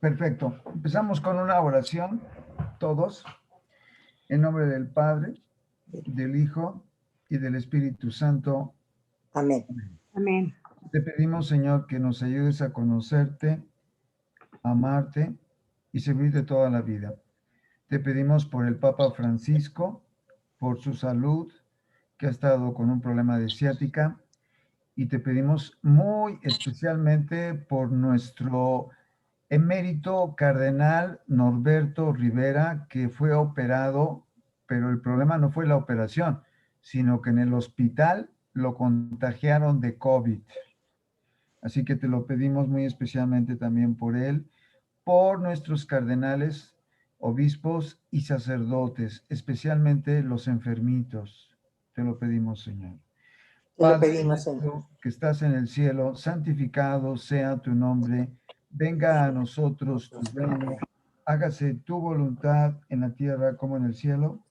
Perfecto. Empezamos con una oración, todos, en nombre del Padre, del Hijo y del Espíritu Santo. Amén. Amén. Te pedimos, Señor, que nos ayudes a conocerte, amarte y servirte toda la vida. Te pedimos por el Papa Francisco, por su salud, que ha estado con un problema de ciática, y te pedimos muy especialmente por nuestro emérito cardenal Norberto Rivera, que fue operado, pero el problema no fue la operación, sino que en el hospital lo contagiaron de COVID. Así que te lo pedimos muy especialmente también por él, por nuestros cardenales, obispos y sacerdotes, especialmente los enfermitos. Te lo pedimos, Señor. Te lo Padre pedimos, Señor. nuestro que estás en el cielo, santificado sea tu nombre. Venga a nosotros tu reino. Hágase tu voluntad en la tierra como en el cielo.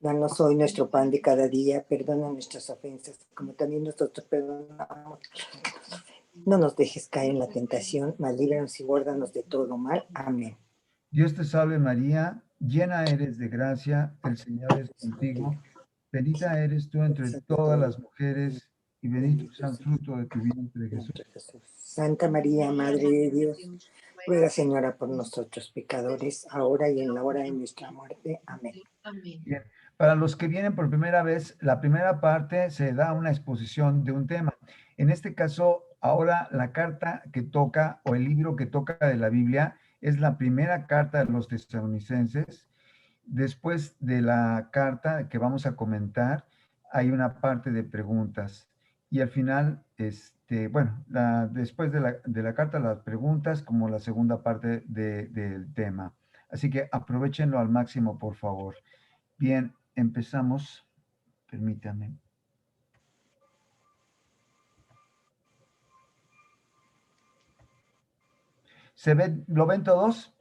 Danos hoy nuestro pan de cada día. Perdona nuestras ofensas, como también nosotros perdonamos. No nos dejes caer en la tentación, mas líbranos y guárdanos de todo mal. Amén. Dios te salve María, llena eres de gracia, el Señor es contigo. Bendita eres tú entre todas las mujeres y bendito es el fruto de tu vientre, Jesús. Santa María, Madre de Dios, ruega, Señora, por nosotros pecadores, ahora y en la hora de nuestra muerte. Amén. Bien. Para los que vienen por primera vez, la primera parte se da una exposición de un tema. En este caso, ahora la carta que toca o el libro que toca de la Biblia es la primera carta de los tesalonicenses. Después de la carta que vamos a comentar, hay una parte de preguntas. Y al final, bueno, después de la carta, las preguntas como la segunda parte del tema. Así que aprovechenlo al máximo, por favor. Bien, empezamos. Permítame. ¿Lo ven todos?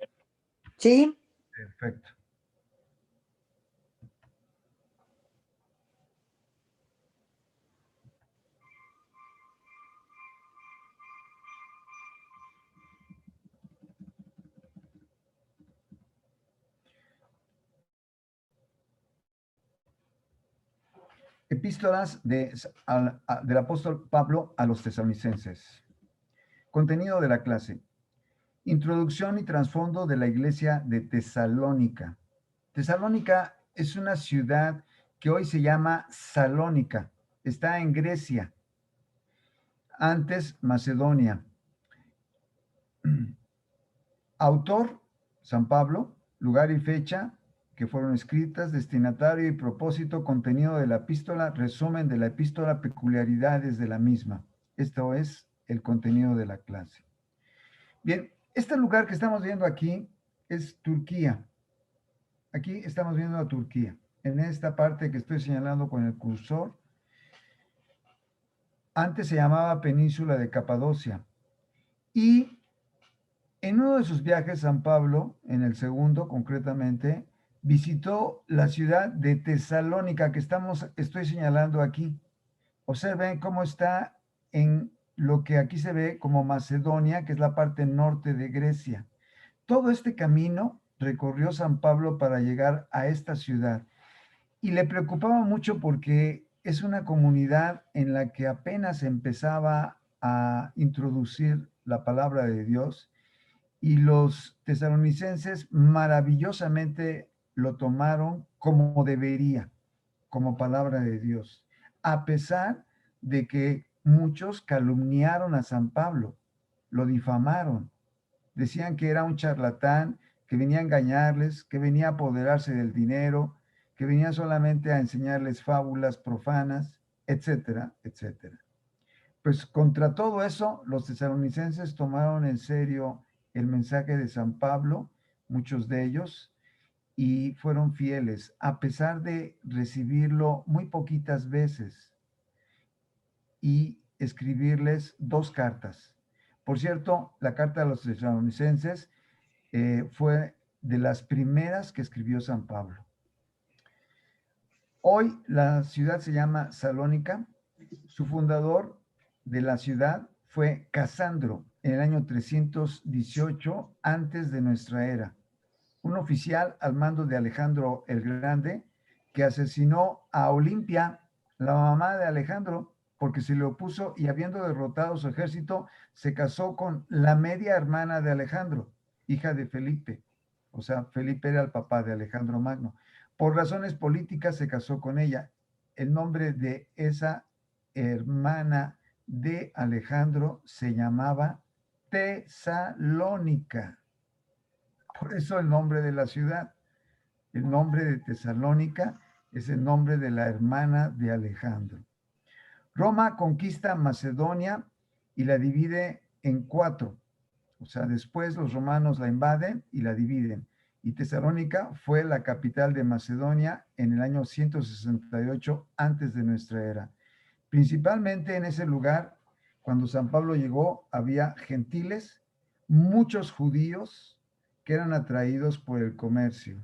¿Sí? Perfecto. Epístolas del apóstol Pablo a los tesalonicenses. Contenido de la clase. Introducción y trasfondo de la iglesia de Tesalónica. Tesalónica es una ciudad que hoy se llama Salónica. Está en Grecia. Antes Macedonia. Autor, San Pablo. Lugar y fecha que fueron escritas, destinatario y propósito, contenido de la epístola, resumen de la epístola, peculiaridades de la misma. Esto es el contenido de la clase. Bien, este lugar que estamos viendo aquí es Turquía. Aquí estamos viendo a Turquía. En esta parte que estoy señalando con el cursor, antes se llamaba Península de Capadocia. Y en uno de sus viajes, San Pablo, en el segundo concretamente, visitó la ciudad de Tesalónica que estoy señalando aquí. Observen cómo está en lo que aquí se ve como Macedonia, que es la parte norte de Grecia. Todo este camino recorrió San Pablo para llegar a esta ciudad y le preocupaba mucho porque es una comunidad en la que apenas empezaba a introducir la palabra de Dios y los tesalonicenses maravillosamente lo tomaron como debería, como palabra de Dios, a pesar de que muchos calumniaron a San Pablo, lo difamaron, decían que era un charlatán, que venía a engañarles, que venía a apoderarse del dinero, que venía solamente a enseñarles fábulas profanas, etcétera, etcétera. Pues contra todo eso, los tesalonicenses tomaron en serio el mensaje de San Pablo, muchos de ellos, y fueron fieles, a pesar de recibirlo muy poquitas veces y escribirles 2 cartas. Por cierto, la carta a los tesalonicenses fue de las primeras que escribió San Pablo. Hoy la ciudad se llama Salónica. Su fundador de la ciudad fue Casandro. en el año 318 antes de nuestra era. Un oficial al mando de Alejandro el Grande que asesinó a Olimpia, la mamá de Alejandro, porque se le opuso y habiendo derrotado su ejército, se casó con la media hermana de Alejandro, hija de Felipe. O sea, Felipe era el papá de Alejandro Magno. Por razones políticas se casó con ella. El nombre de esa hermana de Alejandro se llamaba Tesalónica. Por eso el nombre de la ciudad. El nombre de Tesalónica es el nombre de la hermana de Alejandro. Roma conquista Macedonia y la divide en 4. O sea, después los romanos la invaden y la dividen. Y Tesalónica fue la capital de Macedonia en el año 168 antes de nuestra era. Principalmente en ese lugar, cuando San Pablo llegó, había gentiles, muchos judíos que eran atraídos por el comercio.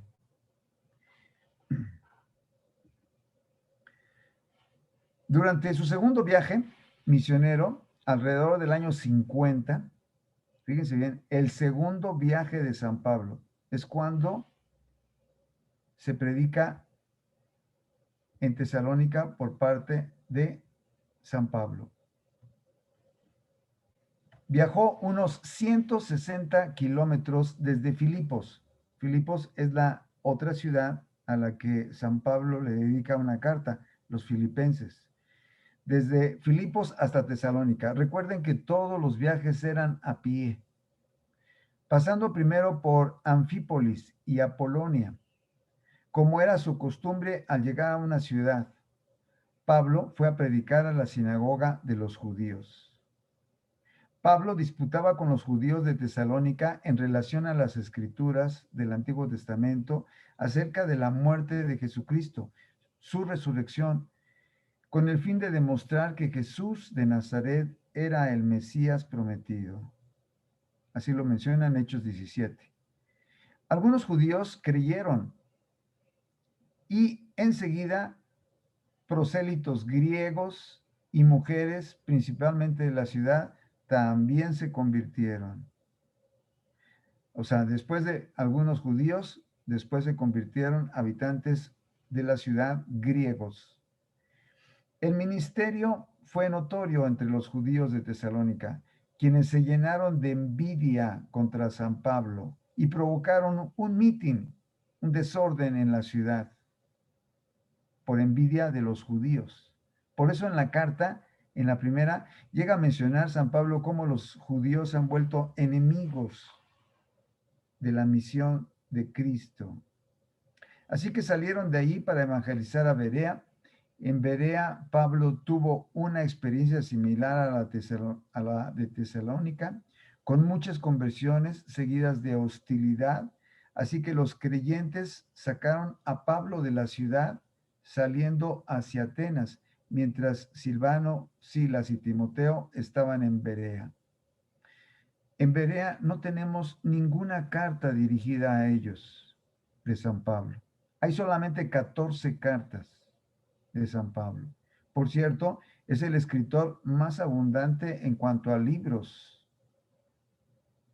Durante su segundo viaje misionero, alrededor del año 50, fíjense bien, el segundo viaje de San Pablo es cuando se predica en Tesalónica por parte de San Pablo. Viajó unos 160 kilómetros desde Filipos. Filipos es la otra ciudad a la que San Pablo le dedica una carta, los filipenses. Desde Filipos hasta Tesalónica. Recuerden que todos los viajes eran a pie, pasando primero por Anfípolis y Apolonia, como era su costumbre al llegar a una ciudad. Pablo fue a predicar a la sinagoga de los judíos. Pablo disputaba con los judíos de Tesalónica en relación a las escrituras del Antiguo Testamento acerca de la muerte de Jesucristo, su resurrección, con el fin de demostrar que Jesús de Nazaret era el Mesías prometido. Así lo menciona en Hechos 17. Algunos judíos creyeron y enseguida prosélitos griegos y mujeres, principalmente de la ciudad, también se convirtieron. O sea, después de algunos judíos, después se convirtieron habitantes de la ciudad griegos. El ministerio fue notorio entre los judíos de Tesalónica, quienes se llenaron de envidia contra San Pablo y provocaron un mitin, un desorden en la ciudad, por envidia de los judíos. Por eso en la carta, en la primera, llega a mencionar San Pablo cómo los judíos se han vuelto enemigos de la misión de Cristo. Así que salieron de allí para evangelizar a Berea. En Berea, Pablo tuvo una experiencia similar a la de Tesalónica, con muchas conversiones seguidas de hostilidad. Así que los creyentes sacaron a Pablo de la ciudad, saliendo hacia Atenas, mientras Silvano, Silas y Timoteo estaban en Berea. En Berea no tenemos ninguna carta dirigida a ellos de San Pablo. Hay solamente 14 cartas de San Pablo. Por cierto, es el escritor más abundante en cuanto a libros,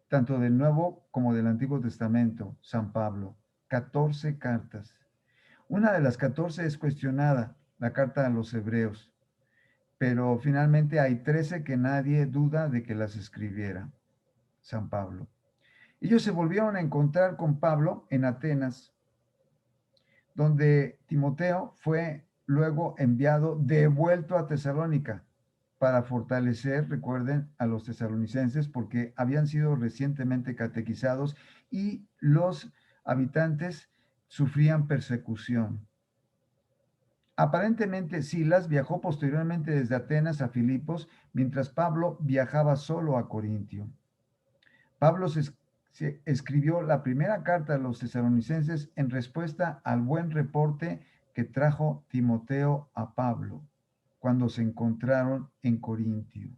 tanto del Nuevo como del Antiguo Testamento, San Pablo. 14 cartas. Una de las 14 es cuestionada, la carta a los hebreos, pero finalmente hay 13 que nadie duda de que las escribiera San Pablo. Ellos se volvieron a encontrar con Pablo en Atenas, donde Timoteo fue luego enviado de vuelta a Tesalónica para fortalecer, recuerden, a los tesalonicenses porque habían sido recientemente catequizados y los habitantes sufrían persecución. Aparentemente Silas viajó posteriormente desde Atenas a Filipos, mientras Pablo viajaba solo a Corintio. Pablo se escribió la primera carta a los tesalonicenses en respuesta al buen reporte que trajo Timoteo a Pablo cuando se encontraron en Corintio,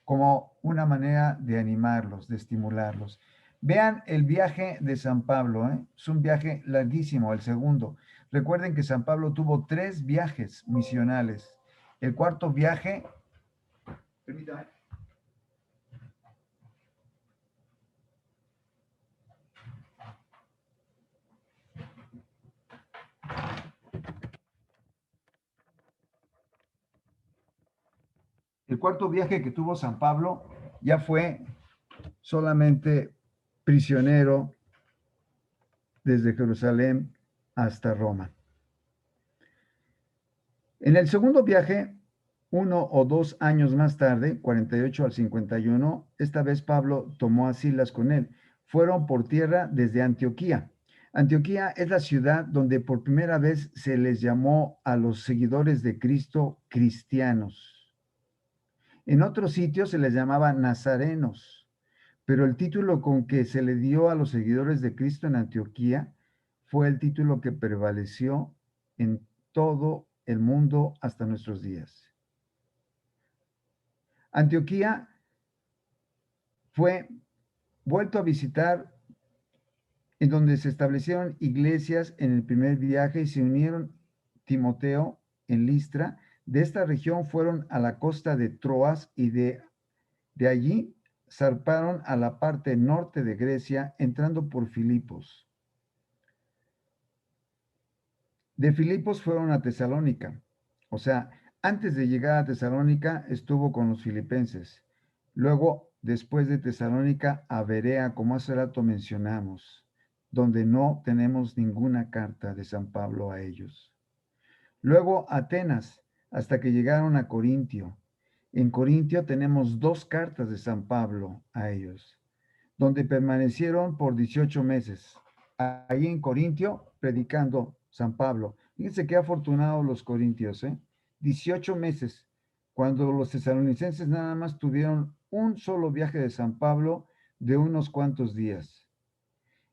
como una manera de animarlos, de estimularlos. Vean el viaje de San Pablo, ¿eh? Es un viaje larguísimo, el segundo. Recuerden que San Pablo tuvo 3 viajes misionales. El cuarto viaje, permítame. El cuarto viaje que tuvo San Pablo ya fue solamente prisionero desde Jerusalén hasta Roma. En el segundo viaje, 1 o 2 años más tarde, 48 al 51, esta vez Pablo tomó a Silas con él. Fueron por tierra desde Antioquía. Antioquía es la ciudad donde por primera vez se les llamó a los seguidores de Cristo cristianos. En otros sitios se les llamaba nazarenos, pero el título con que se le dio a los seguidores de Cristo en Antioquía fue el título que prevaleció en todo el mundo hasta nuestros días. Antioquía fue vuelto a visitar, en donde se establecieron iglesias en el primer viaje y se unieron Timoteo en Listra. De esta región fueron a la costa de Troas y de allí zarparon a la parte norte de Grecia, entrando por Filipos. De Filipos fueron a Tesalónica. O sea, antes de llegar a Tesalónica estuvo con los filipenses. Luego, después de Tesalónica, a Berea, como hace rato mencionamos, donde no tenemos ninguna carta de San Pablo a ellos. Luego, Atenas, hasta que llegaron a Corintio. En Corintio tenemos 2 cartas de San Pablo a ellos, donde permanecieron por 18 meses. Ahí en Corintio, predicando San Pablo. Fíjense qué afortunados los corintios, 18 meses, cuando los tesalonicenses nada más tuvieron un solo viaje de San Pablo de unos cuantos días.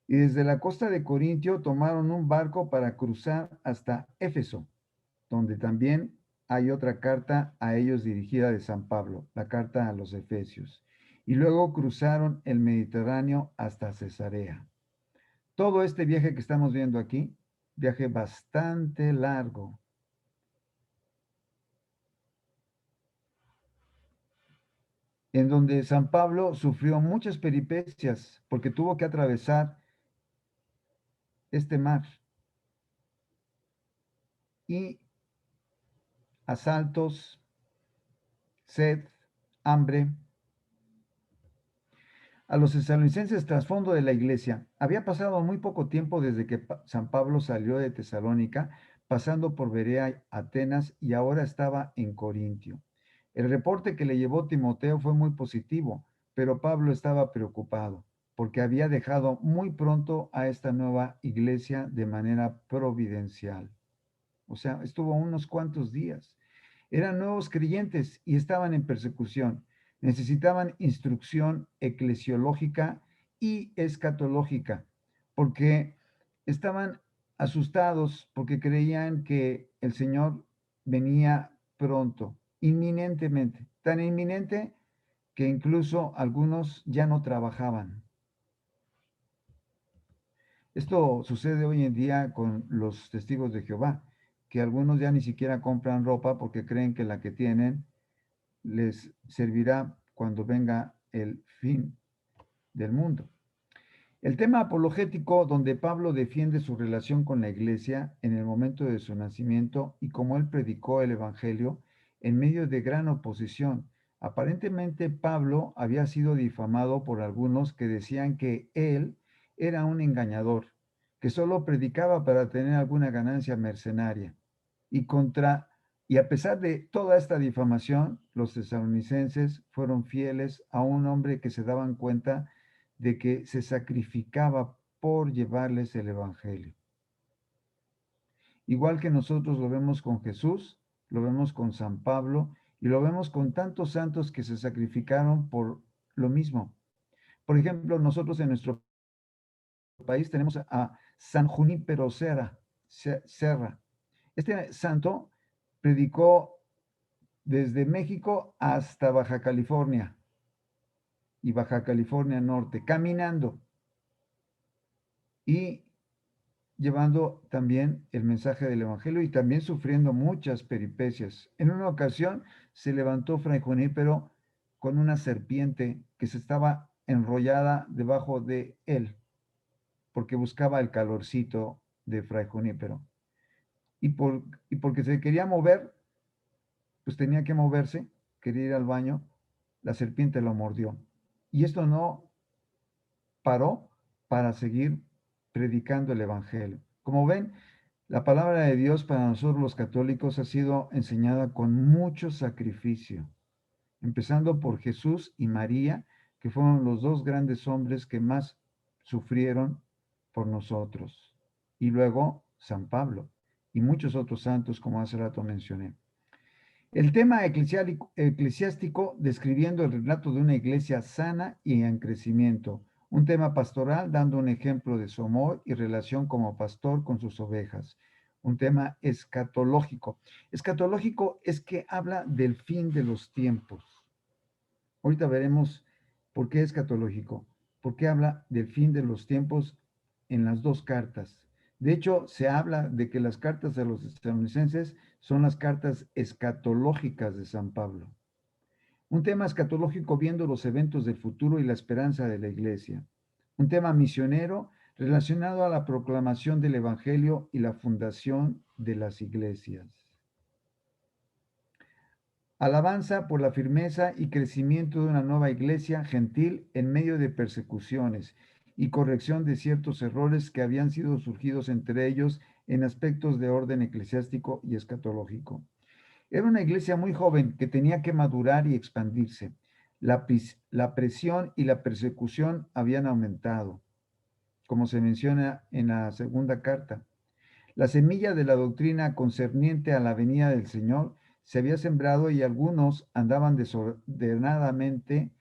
Y desde la costa de Corintio tomaron un barco para cruzar hasta Éfeso, donde también hay otra carta a ellos dirigida de San Pablo, la carta a los Efesios. Y luego cruzaron el Mediterráneo hasta Cesarea. Todo este viaje que estamos viendo aquí, viaje bastante largo, en donde San Pablo sufrió muchas peripecias porque tuvo que atravesar este mar y asaltos, sed, hambre. A los tesalonicenses, trasfondo de la iglesia, había pasado muy poco tiempo desde que San Pablo salió de Tesalónica, pasando por Berea, Atenas, y ahora estaba en Corintio. El reporte que le llevó Timoteo fue muy positivo, pero Pablo estaba preocupado porque había dejado muy pronto a esta nueva iglesia de manera providencial. O sea, estuvo unos cuantos días. Eran nuevos creyentes y estaban en persecución. Necesitaban instrucción eclesiológica y escatológica, porque estaban asustados, porque creían que el Señor venía pronto, inminentemente, tan inminente que incluso algunos ya no trabajaban. Esto sucede hoy en día con los testigos de Jehová, que algunos ya ni siquiera compran ropa porque creen que la que tienen les servirá cuando venga el fin del mundo. El tema apologético, donde Pablo defiende su relación con la iglesia en el momento de su nacimiento y cómo él predicó el Evangelio en medio de gran oposición. Aparentemente Pablo había sido difamado por algunos que decían que él era un engañador, que solo predicaba para tener alguna ganancia mercenaria. Y a pesar de toda esta difamación, los tesalonicenses fueron fieles a un hombre que se daban cuenta de que se sacrificaba por llevarles el Evangelio. Igual que nosotros lo vemos con Jesús, lo vemos con San Pablo y lo vemos con tantos santos que se sacrificaron por lo mismo. Por ejemplo, nosotros en nuestro país tenemos a San Junípero Serra. Este santo predicó desde México hasta Baja California y Baja California Norte, caminando y llevando también el mensaje del Evangelio y también sufriendo muchas peripecias. En una ocasión se levantó Fray Junípero con una serpiente que se estaba enrollada debajo de él, porque buscaba el calorcito de Fray Junípero. Y porque se quería mover, pues tenía que moverse, quería ir al baño, la serpiente lo mordió. Y esto no paró para seguir predicando el Evangelio. Como ven, la palabra de Dios para nosotros los católicos ha sido enseñada con mucho sacrificio, empezando por Jesús y María, que fueron los dos grandes hombres que más sufrieron por nosotros, y luego San Pablo y muchos otros santos, como hace rato mencioné. El tema eclesiástico describiendo el relato de una iglesia sana y en crecimiento. Un tema pastoral dando un ejemplo de su amor y relación como pastor con sus ovejas. Un tema escatológico. Escatológico es que habla del fin de los tiempos. Ahorita veremos por qué escatológico. Porque habla del fin de los tiempos en las dos cartas. De hecho, se habla de que las cartas de los tesalonicenses son las cartas escatológicas de San Pablo. Un tema escatológico viendo los eventos del futuro y la esperanza de la iglesia. Un tema misionero relacionado a la proclamación del Evangelio y la fundación de las iglesias. Alabanza por la firmeza y crecimiento de una nueva iglesia gentil en medio de persecuciones y corrección de ciertos errores que habían sido surgidos entre ellos en aspectos de orden eclesiástico y escatológico. Era una iglesia muy joven que tenía que madurar y expandirse. La presión y la persecución habían aumentado, como se menciona en la segunda carta. La semilla de la doctrina concerniente a la venida del Señor se había sembrado y algunos andaban desordenadamente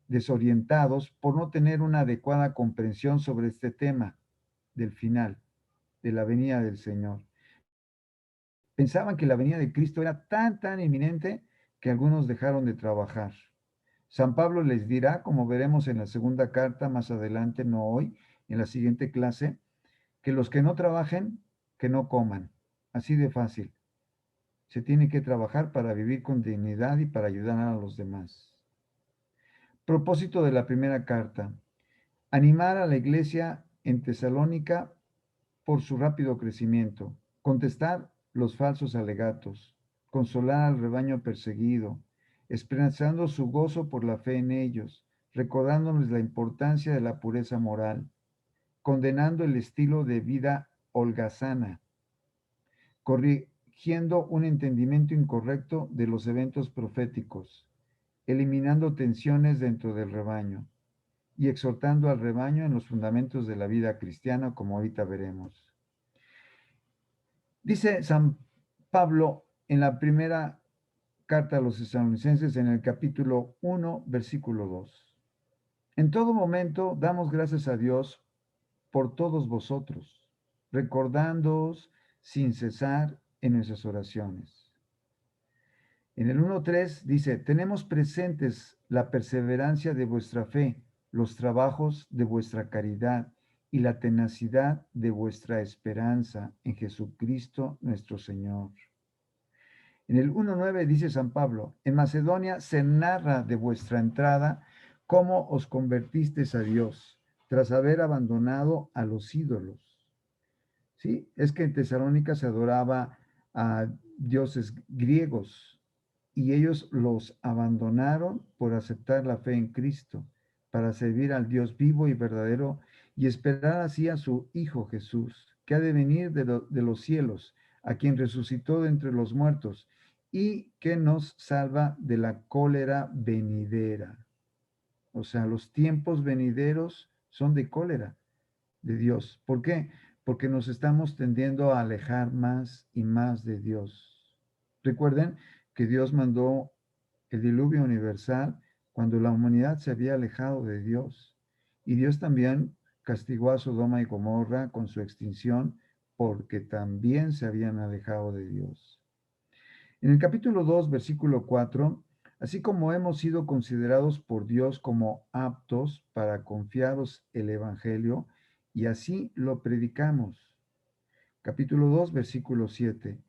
desorientados por no tener una adecuada comprensión sobre este tema del final, de la venida del Señor. Pensaban que la venida de Cristo era tan inminente que algunos dejaron de trabajar. San Pablo les dirá, como veremos en la segunda carta más adelante, no hoy, en la siguiente clase, que los que no trabajen, que no coman. Así de fácil. Se tiene que trabajar para vivir con dignidad y para ayudar a los demás. Propósito de la primera carta. Animar a la iglesia en Tesalónica por su rápido crecimiento. Contestar los falsos alegatos. Consolar al rebaño perseguido. Expresando su gozo por la fe en ellos. Recordándoles la importancia de la pureza moral. Condenando el estilo de vida holgazana, corrigiendo un entendimiento incorrecto de los eventos proféticos, eliminando tensiones dentro del rebaño y exhortando al rebaño en los fundamentos de la vida cristiana, como ahorita veremos. Dice San Pablo en la primera carta a los tesalonicenses en el capítulo 1, versículo 2. En todo momento damos gracias a Dios por todos vosotros, recordándoos sin cesar en nuestras oraciones. En el 1.3 dice, tenemos presentes la perseverancia de vuestra fe, los trabajos de vuestra caridad y la tenacidad de vuestra esperanza en Jesucristo nuestro Señor. En el 1.9 dice San Pablo, en Macedonia se narra de vuestra entrada cómo os convertisteis a Dios tras haber abandonado a los ídolos. ¿Sí? Es que en Tesalónica se adoraba a dioses griegos y ellos los abandonaron por aceptar la fe en Cristo, para servir al Dios vivo y verdadero y esperar así a su Hijo Jesús, que ha de venir de los cielos, a quien resucitó de entre los muertos y que nos salva de la cólera venidera. O sea, los tiempos venideros son de cólera de Dios. ¿Por qué? Porque nos estamos tendiendo a alejar más y más de Dios. Recuerden que Dios mandó el diluvio universal cuando la humanidad se había alejado de Dios. Y Dios también castigó a Sodoma y Gomorra con su extinción porque también se habían alejado de Dios. En el capítulo 2, versículo 4, así como hemos sido considerados por Dios como aptos para confiaros el Evangelio, y así lo predicamos. Capítulo 2, versículo 7.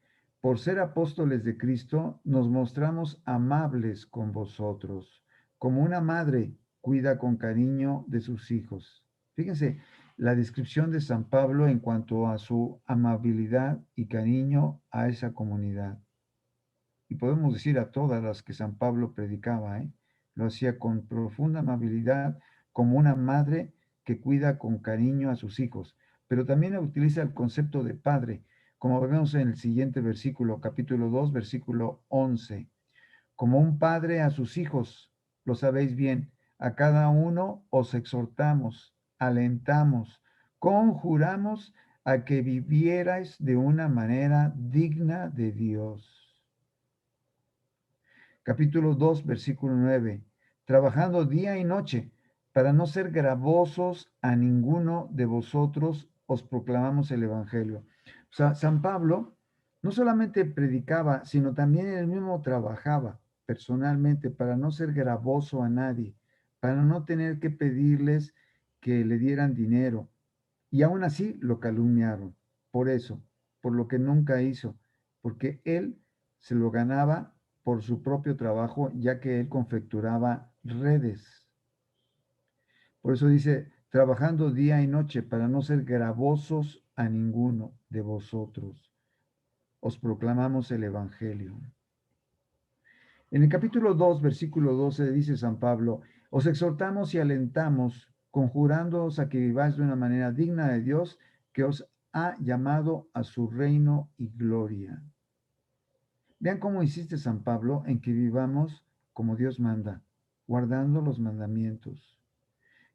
Por ser apóstoles de Cristo, nos mostramos amables con vosotros, como una madre cuida con cariño de sus hijos. Fíjense la descripción de San Pablo en cuanto a su amabilidad y cariño a esa comunidad. y podemos decir a todas las que San Pablo predicaba, ¿eh? Lo hacía con profunda amabilidad, como una madre que cuida con cariño a sus hijos, pero también utiliza el concepto de padre, como vemos en el siguiente versículo, capítulo 2, versículo 11. Como un padre a sus hijos, lo sabéis bien, a cada uno os exhortamos, alentamos, conjuramos a que vivierais de una manera digna de Dios. Capítulo 2, versículo 9. Trabajando día y noche para no ser gravosos a ninguno de vosotros, os proclamamos el Evangelio. O sea, San Pablo no solamente predicaba, sino también él mismo trabajaba personalmente para no ser gravoso a nadie, para no tener que pedirles que le dieran dinero. Y aún así lo calumniaron. Por eso, por lo que nunca hizo, porque él se lo ganaba por su propio trabajo, ya que él confecturaba redes. Por eso dice, trabajando día y noche para no ser gravosos a ninguno de vosotros, os proclamamos el Evangelio. En el capítulo 2, versículo 12, dice San Pablo, os exhortamos y alentamos, conjurándoos a que viváis de una manera digna de Dios, que os ha llamado a su reino y gloria. Vean cómo insiste San Pablo en que vivamos como Dios manda, guardando los mandamientos.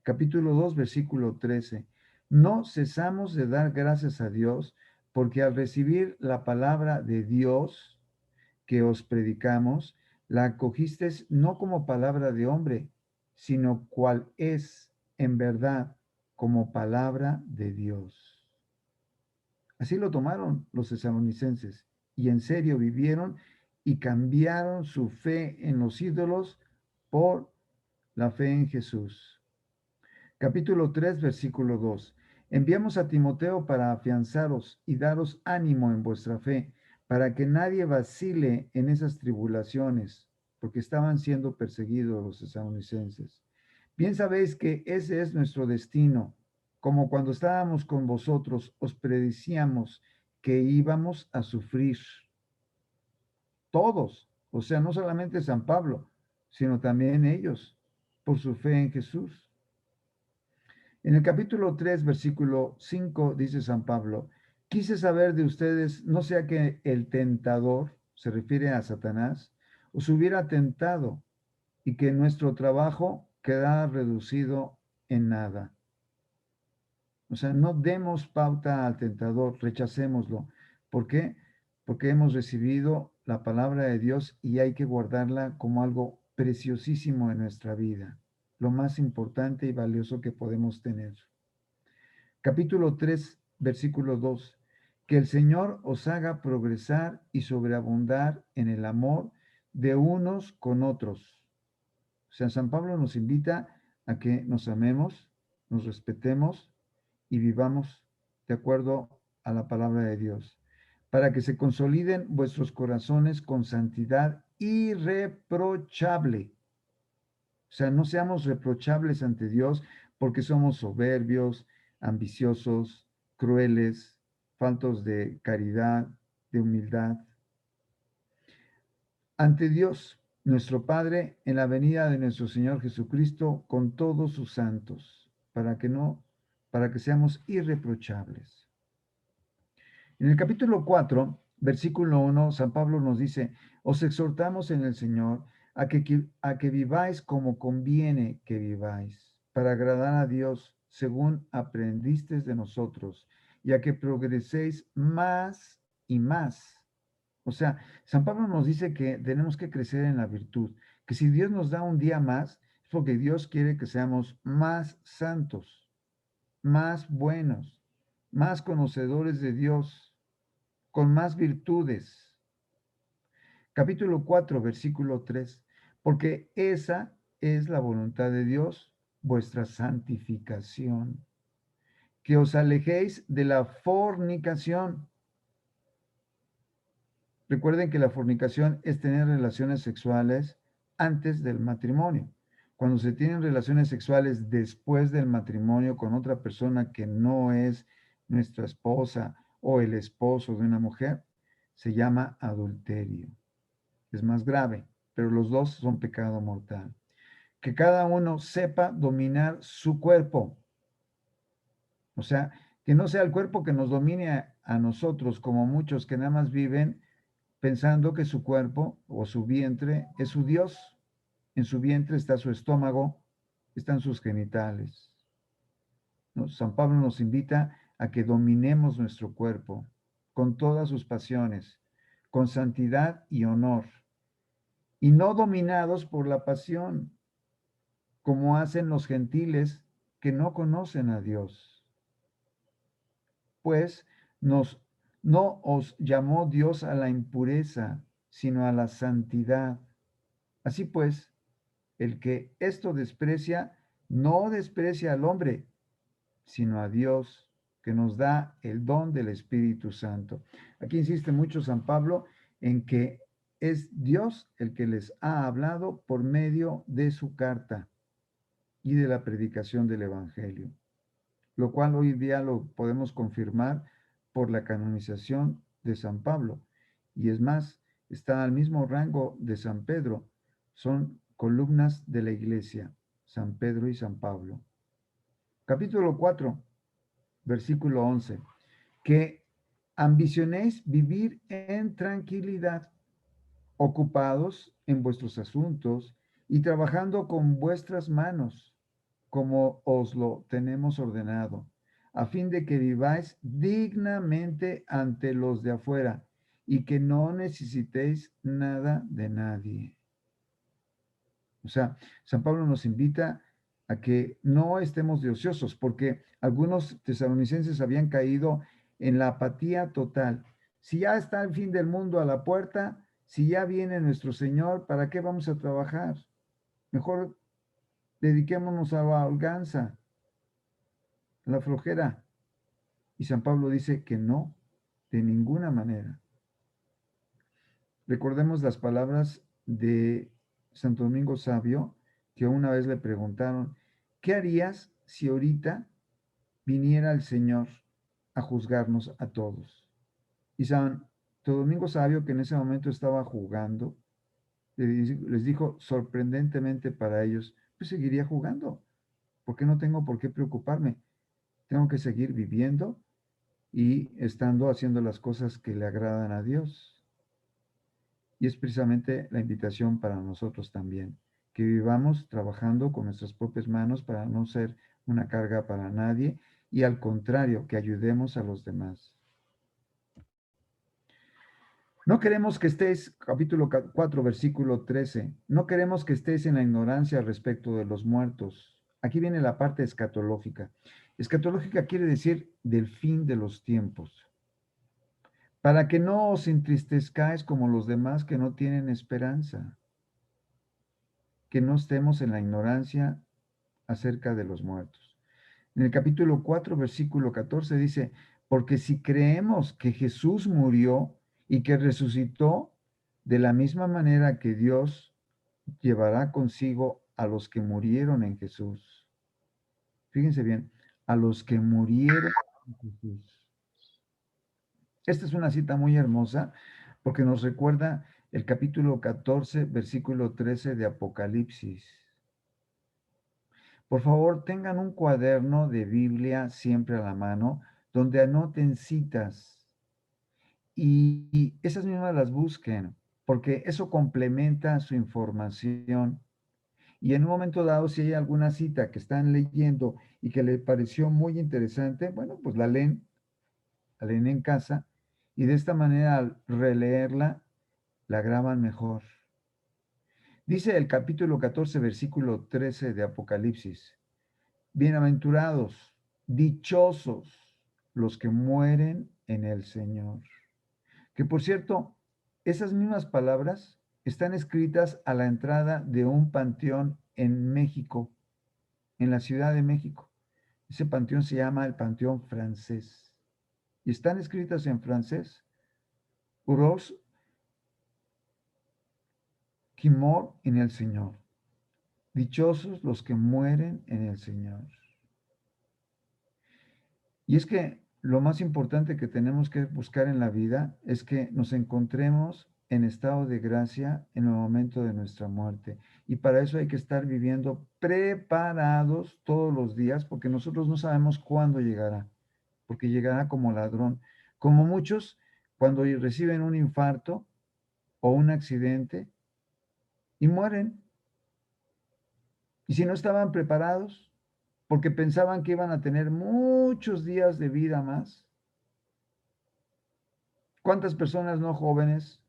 Capítulo 2, versículo 13. No cesamos de dar gracias a Dios, porque al recibir la palabra de Dios que os predicamos, la acogisteis no como palabra de hombre, sino cual es, en verdad, como palabra de Dios. Así lo tomaron los tesalonicenses y en serio vivieron y cambiaron su fe en los ídolos por la fe en Jesús. Capítulo 3, versículo 2. Enviamos a Timoteo para afianzaros y daros ánimo en vuestra fe, para que nadie vacile en esas tribulaciones, porque estaban siendo perseguidos los tesalonicenses. Bien sabéis que ese es nuestro destino, como cuando estábamos con vosotros, os predecíamos que íbamos a sufrir. Todos, o sea, no solamente San Pablo, sino también ellos, por su fe en Jesús. En el capítulo 3, versículo 5, dice San Pablo, quise saber de ustedes, no sea que el tentador, se refiere a Satanás, os hubiera tentado y que nuestro trabajo quedara reducido en nada. O sea, no demos pauta al tentador, rechacémoslo. ¿Por qué? Porque hemos recibido la palabra de Dios y hay que guardarla como algo preciosísimo en nuestra vida, lo más importante y valioso que podemos tener. Capítulo 3, versículo 2. Que el Señor os haga progresar y sobreabundar en el amor de unos con otros. O sea, San Pablo nos invita a que nos amemos, nos respetemos y vivamos de acuerdo a la palabra de Dios, para que se consoliden vuestros corazones con santidad irreprochable. O sea, no seamos reprochables ante Dios porque somos soberbios, ambiciosos, crueles, faltos de caridad, de humildad. Ante Dios, nuestro Padre, en la venida de nuestro Señor Jesucristo con todos sus santos, para que seamos irreprochables. En el capítulo 4, versículo 1, San Pablo nos dice, os exhortamos en el Señor a que viváis como conviene que viváis, para agradar a Dios según aprendisteis de nosotros, y a que progreséis más y más. O sea, San Pablo nos dice que tenemos que crecer en la virtud, que si Dios nos da un día más, es porque Dios quiere que seamos más santos, más buenos, más conocedores de Dios, con más virtudes. Capítulo 4, versículo 3. Porque esa es la voluntad de Dios, vuestra santificación, que os alejéis de la fornicación. Recuerden que la fornicación es tener relaciones sexuales antes del matrimonio. Cuando se tienen relaciones sexuales después del matrimonio con otra persona que no es nuestra esposa o el esposo de una mujer, se llama adulterio. es más grave, pero los dos son pecado mortal. Que cada uno sepa dominar su cuerpo. O sea, que no sea el cuerpo que nos domine a nosotros, como muchos que nada más viven pensando que su cuerpo o su vientre es su Dios. En su vientre está su estómago, están sus genitales. ¿No? San Pablo nos invita a que dominemos nuestro cuerpo con todas sus pasiones, con santidad y honor, y no dominados por la pasión, como hacen los gentiles que no conocen a Dios. Pues nos, no os llamó Dios a la impureza, sino a la santidad. Así pues, el que esto desprecia, no desprecia al hombre, sino a Dios, que nos da el don del Espíritu Santo. Aquí insiste mucho San Pablo en que es Dios el que les ha hablado por medio de su carta y de la predicación del Evangelio, lo cual hoy día lo podemos confirmar por la canonización de San Pablo. Y es más, está al mismo rango de San Pedro. Son columnas de la iglesia, San Pedro y San Pablo. Capítulo 4, versículo 11. Que ambicionéis vivir en tranquilidad, ocupados en vuestros asuntos y trabajando con vuestras manos, como os lo tenemos ordenado, a fin de que viváis dignamente ante los de afuera y que no necesitéis nada de nadie. O sea, San Pablo nos invita a que no estemos de ociosos, porque algunos tesalonicenses habían caído en la apatía total. Si ya está el fin del mundo a la puerta, si ya viene nuestro Señor, ¿para qué vamos a trabajar? Mejor dediquémonos a la holganza, a la flojera. Y San Pablo dice que no, de ninguna manera. Recordemos las palabras de Santo Domingo Sabio, que una vez le preguntaron, ¿qué harías si ahorita viniera el Señor a juzgarnos a todos? Y Santo Domingo Sabio, que en ese momento estaba jugando, les dijo sorprendentemente para ellos, pues seguiría jugando, porque no tengo por qué preocuparme, tengo que seguir viviendo y estando haciendo las cosas que le agradan a Dios. Y es precisamente la invitación para nosotros también, que vivamos trabajando con nuestras propias manos para no ser una carga para nadie y al contrario, que ayudemos a los demás. No queremos que estés, capítulo 4, versículo 13, no queremos que estés en la ignorancia respecto de los muertos. Aquí viene la parte escatológica. Escatológica quiere decir del fin de los tiempos. Para que no os entristezcáis como los demás que no tienen esperanza, que no estemos en la ignorancia acerca de los muertos. En el capítulo 4, versículo 14 dice, porque si creemos que Jesús murió y que resucitó, de la misma manera que Dios llevará consigo a los que murieron en Jesús. Fíjense bien, a los que murieron en Jesús. Esta es una cita muy hermosa porque nos recuerda el capítulo 14, versículo 13 de Apocalipsis. Por favor, tengan un cuaderno de Biblia siempre a la mano donde anoten citas y esas mismas las busquen, porque eso complementa su información. Y en un momento dado, si hay alguna cita que están leyendo y que les pareció muy interesante, bueno, pues la leen en casa y de esta manera al releerla, la graban mejor. Dice el capítulo 14, versículo 13 de Apocalipsis. Bienaventurados, dichosos los que mueren en el Señor. Que por cierto, esas mismas palabras están escritas a la entrada de un panteón en México, en la Ciudad de México. Ese panteón se llama el Panteón Francés. Y están escritas en francés. Uros qui mort en el Señor. Dichosos los que mueren en el Señor. Y es que lo más importante que tenemos que buscar en la vida es que nos encontremos en estado de gracia en el momento de nuestra muerte. Y para eso hay que estar viviendo preparados todos los días, porque nosotros no sabemos cuándo llegará, porque llegará como ladrón. Como muchos, cuando reciben un infarto o un accidente y mueren. Y si no estaban preparados, porque pensaban que iban a tener muchos días de vida más. ¿Cuántas personas no jóvenes,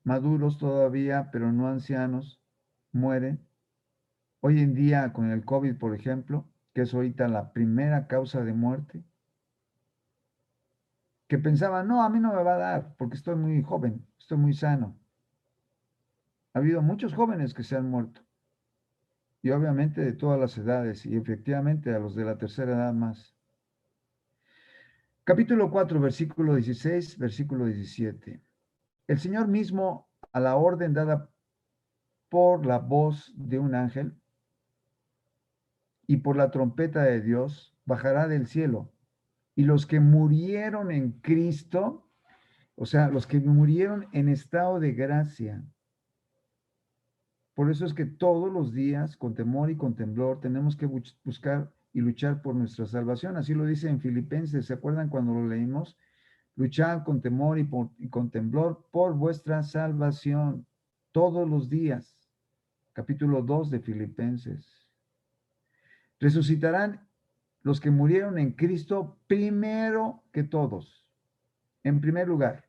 maduros todavía, pero no ancianos, mueren? Hoy en día con el COVID, por ejemplo, que es ahorita la primera causa de muerte, que pensaban, no, a mí no me va a dar porque estoy muy joven, estoy muy sano. Ha habido muchos jóvenes que se han muerto y obviamente de todas las edades y efectivamente a los de la tercera edad más. Capítulo 4, versículo 16, versículo 17. El Señor mismo, a la orden dada por la voz de un ángel y por la trompeta de Dios, bajará del cielo. Y los que murieron en Cristo, o sea, los que murieron en estado de gracia. Por eso es que todos los días, con temor y con temblor, tenemos que buscar y luchar por nuestra salvación. Así lo dice en Filipenses. ¿Se acuerdan cuando lo leímos? Luchad con temor y con temblor por vuestra salvación todos los días. Capítulo 2 de Filipenses. Resucitarán los que murieron en Cristo primero que todos, en primer lugar.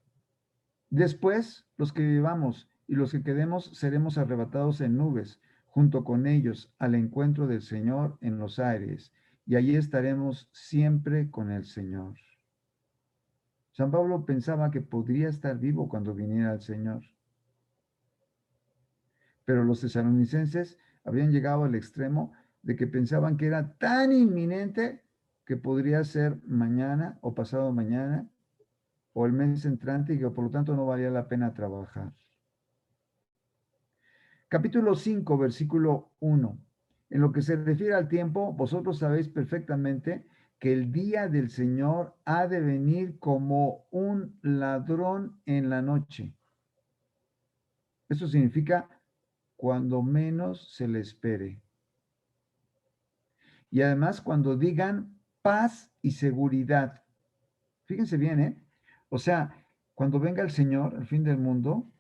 Después, los que vivamos y los que quedemos seremos arrebatados en nubes, junto con ellos, al encuentro del Señor en los aires, y allí estaremos siempre con el Señor. San Pablo pensaba que podría estar vivo cuando viniera el Señor. Pero los tesalonicenses habían llegado al extremo de que pensaban que era tan inminente que podría ser mañana o pasado mañana o el mes entrante y que por lo tanto no valía la pena trabajar. Capítulo 5, versículo 1. En lo que se refiere al tiempo, vosotros sabéis perfectamente que el día del Señor ha de venir como un ladrón en la noche. Eso significa cuando menos se le espere. Y además cuando digan paz y seguridad. Fíjense bien, ¿eh? O sea, cuando venga el Señor, el fin del mundo,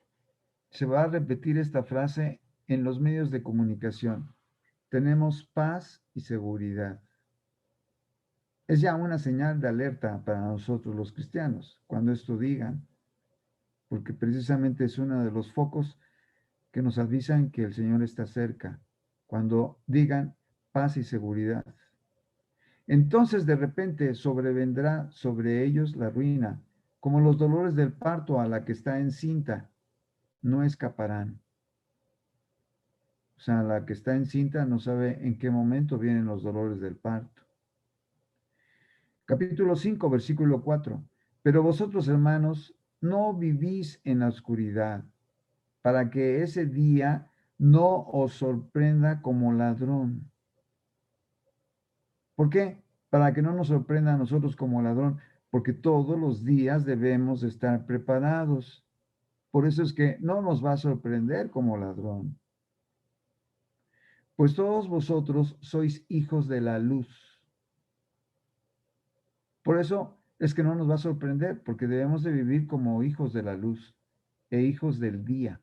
se va a repetir esta frase en los medios de comunicación. Tenemos paz y seguridad. Es ya una señal de alerta para nosotros los cristianos, cuando esto digan, porque precisamente es uno de los focos que nos avisan que el Señor está cerca, cuando digan paz y seguridad. Entonces de repente sobrevendrá sobre ellos la ruina, como los dolores del parto a la que está encinta, no escaparán. O sea, la que está encinta no sabe en qué momento vienen los dolores del parto. Capítulo 5, versículo 4. Pero vosotros, hermanos, no vivís en la oscuridad, para que ese día no os sorprenda como ladrón. ¿Por qué? Para que no nos sorprenda a nosotros como ladrón, porque todos los días debemos estar preparados. Por eso es que no nos va a sorprender como ladrón. Pues todos vosotros sois hijos de la luz. Por eso es que no nos va a sorprender, porque debemos de vivir como hijos de la luz e hijos del día.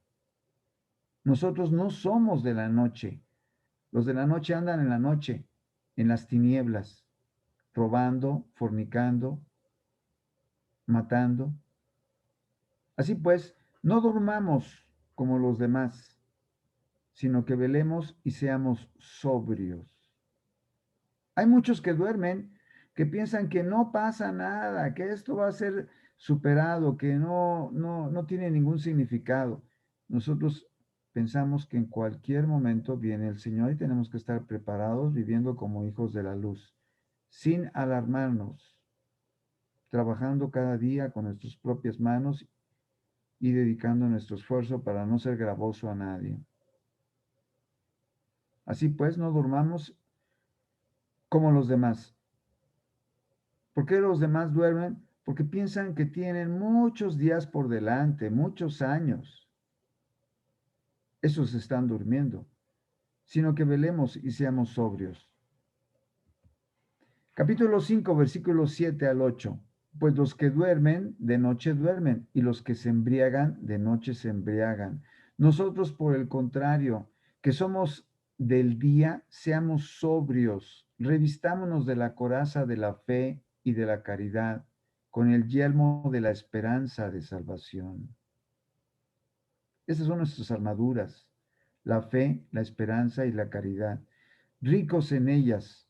Nosotros no somos de la noche. Los de la noche andan en la noche, en las tinieblas, robando, fornicando, matando. Así pues, no durmamos como los demás, sino que velemos y seamos sobrios. Hay muchos que duermen, que piensan que no pasa nada, que esto va a ser superado, que no tiene ningún significado. Nosotros pensamos que en cualquier momento viene el Señor y tenemos que estar preparados viviendo como hijos de la luz, sin alarmarnos, trabajando cada día con nuestras propias manos y dedicando nuestro esfuerzo para no ser gravoso a nadie. Así pues, no durmamos como los demás. ¿Por qué los demás duermen? porque piensan que tienen muchos días por delante, muchos años. Esos están durmiendo, sino que velemos y seamos sobrios. Capítulo 5, versículos 7 al 8. Pues los que duermen, de noche duermen, y los que se embriagan, de noche se embriagan. Nosotros, por el contrario, que somos del día, seamos sobrios, revistámonos de la coraza de la fe y de la caridad, con el yelmo de la esperanza de salvación. Estas son nuestras armaduras, la fe, la esperanza y la caridad, ricos en ellas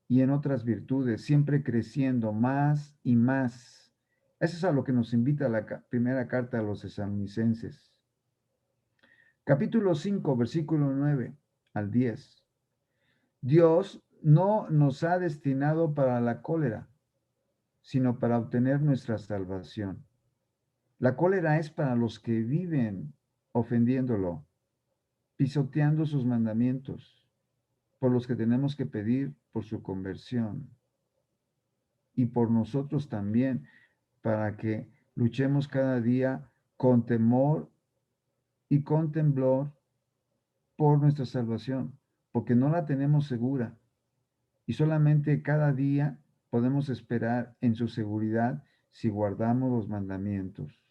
y en otras virtudes, siempre creciendo más y más. Eso es a lo que nos invita la primera carta a los tesalonicenses. Capítulo 5, versículo 9 al 10. Dios no nos ha destinado para la cólera, sino para obtener nuestra salvación. La cólera es para los que viven ofendiéndolo, pisoteando sus mandamientos, por los que tenemos que pedir por su conversión y por nosotros también, para que luchemos cada día con temor y con temblor por nuestra salvación, porque no la tenemos segura y solamente cada día podemos esperar en su seguridad si guardamos los mandamientos,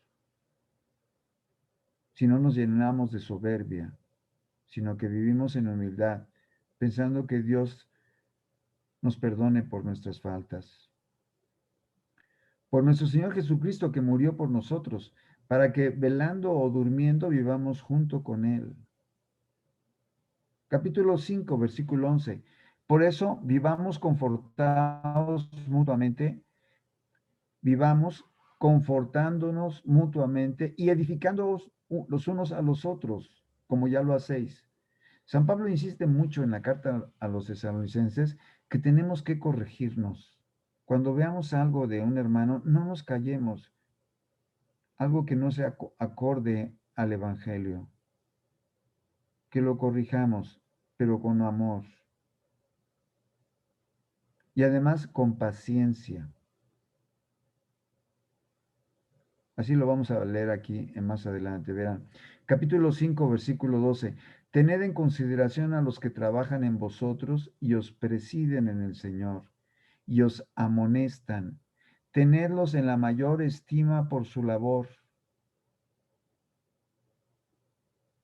si no nos llenamos de soberbia, sino que vivimos en humildad, pensando que Dios nos perdone por nuestras faltas. Por nuestro Señor Jesucristo que murió por nosotros, para que velando o durmiendo vivamos junto con Él. Capítulo 5, versículo 11. Por eso vivamos confortados mutuamente, vivamos confortándonos mutuamente y edificándonos los unos a los otros, como ya lo hacéis. San Pablo insiste mucho en la carta a los tesalonicenses que tenemos que corregirnos. Cuando veamos algo de un hermano, no nos callemos, algo que no sea acorde al Evangelio, que lo corrijamos, pero con amor y además con paciencia. Así lo vamos a leer aquí en más adelante. Verán, capítulo 5, versículo 12. Tened en consideración a los que trabajan en vosotros y os presiden en el Señor y os amonestan. Tenedlos en la mayor estima por su labor,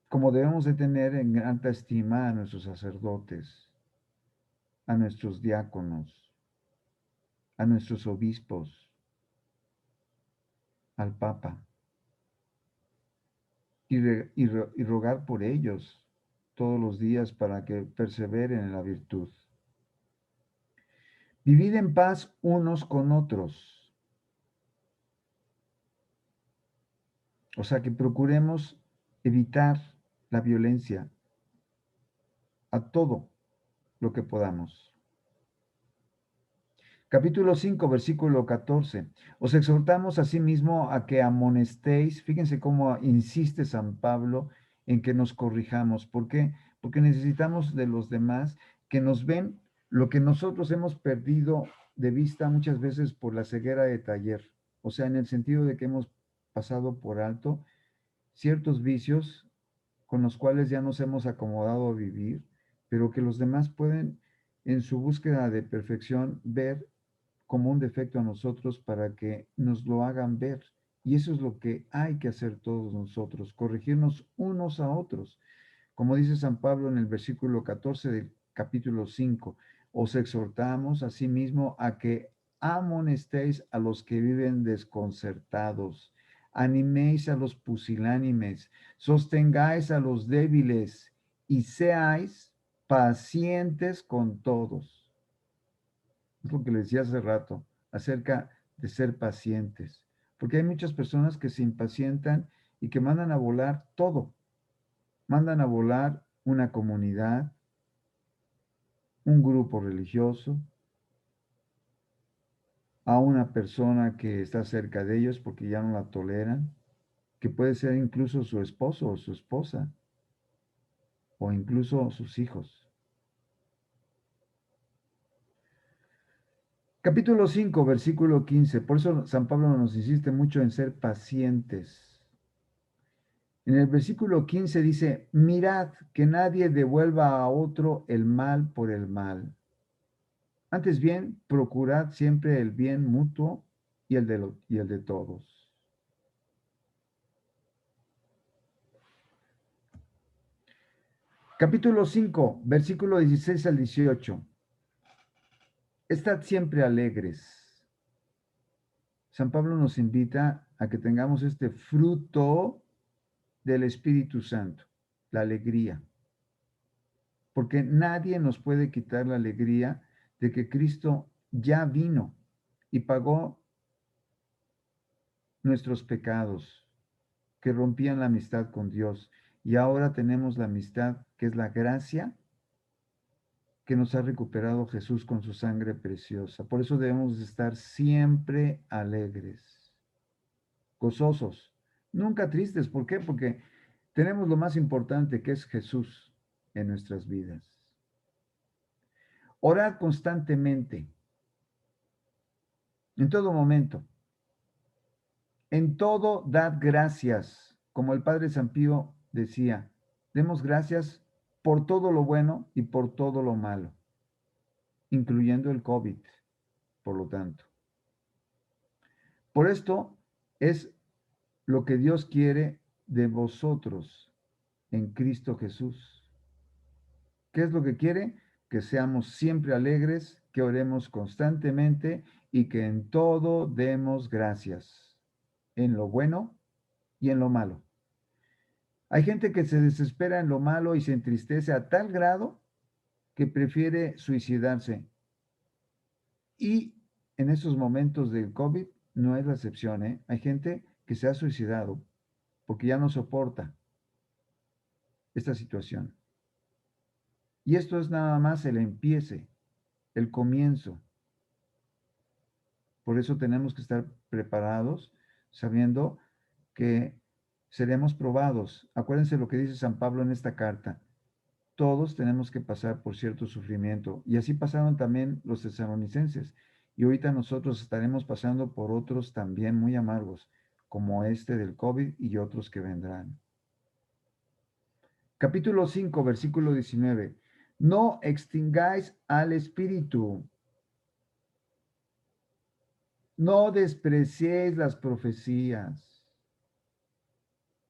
como debemos de tener en alta estima a nuestros sacerdotes, a nuestros diáconos, a nuestros obispos, al Papa, y rogar por ellos todos los días para que perseveren en la virtud. Vivid en paz unos con otros. O sea, que procuremos evitar la violencia a todo lo que podamos. Capítulo 5, versículo 14. Os exhortamos asimismo a que amonestéis. Fíjense cómo insiste San Pablo en que nos corrijamos. ¿Por qué? Porque necesitamos de los demás que nos ven lo que nosotros hemos perdido de vista muchas veces por la ceguera de taller. O sea, en el sentido de que hemos pasado por alto ciertos vicios con los cuales ya nos hemos acomodado a vivir, pero que los demás pueden, en su búsqueda de perfección, ver como un defecto a nosotros para que nos lo hagan ver. Y eso es lo que hay que hacer todos nosotros, corregirnos unos a otros. Como dice San Pablo en el versículo 14 del capítulo 5, os exhortamos asimismo a que amonestéis a los que viven desconcertados, animéis a los pusilánimes, sostengáis a los débiles y seáis pacientes con todos. Es lo que les decía hace rato acerca de ser pacientes, porque hay muchas personas que se impacientan y que mandan a volar todo, mandan a volar una comunidad, un grupo religioso, a una persona que está cerca de ellos porque ya no la toleran, que puede ser incluso su esposo o su esposa, o incluso sus hijos. Capítulo 5, versículo 15. Por eso San Pablo nos insiste mucho en ser pacientes. En el versículo 15 dice, mirad que nadie devuelva a otro el mal por el mal. Antes bien, procurad siempre el bien mutuo y el de todos. Capítulo 5, versículo 16 al 18. Estad siempre alegres. San Pablo nos invita a que tengamos este fruto del Espíritu Santo, la alegría, porque nadie nos puede quitar la alegría de que Cristo ya vino y pagó nuestros pecados, que rompían la amistad con Dios. Y ahora tenemos la amistad, que es la gracia que nos ha recuperado Jesús con su sangre preciosa. Por eso debemos estar siempre alegres, gozosos, nunca tristes. ¿Por qué? Porque tenemos lo más importante, que es Jesús en nuestras vidas. Orad constantemente, en todo momento. En todo dad gracias, como el Padre San Pío decía, demos gracias por todo lo bueno y por todo lo malo, incluyendo el COVID, por lo tanto. Por esto es lo que Dios quiere de vosotros en Cristo Jesús. ¿Qué es lo que quiere? Que seamos siempre alegres, que oremos constantemente y que en todo demos gracias, en lo bueno y en lo malo. Hay gente que se desespera en lo malo y se entristece a tal grado que prefiere suicidarse. Y en estos momentos del COVID no es la excepción, ¿eh? Hay gente que se ha suicidado porque ya no soporta esta situación. Y esto es nada más el empiece, el comienzo. Por eso tenemos que estar preparados sabiendo que seremos probados. Acuérdense lo que dice San Pablo en esta carta. Todos tenemos que pasar por cierto sufrimiento. Y así pasaron también los tesalonicenses. Y ahorita nosotros estaremos pasando por otros también muy amargos, como este del COVID y otros que vendrán. Capítulo 5, versículo 19. No extingáis al espíritu. No despreciéis las profecías.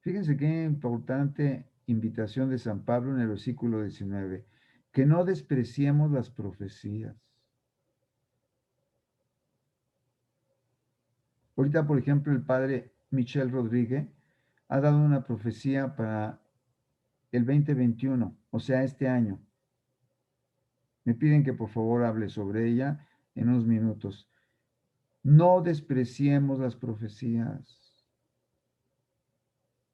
Fíjense qué importante invitación de San Pablo en el versículo 19. Que no despreciemos las profecías. Ahorita, por ejemplo, el padre Michel Rodríguez ha dado una profecía para el 2021, o sea, este año. Me piden que por favor hable sobre ella en unos minutos. No despreciemos las profecías.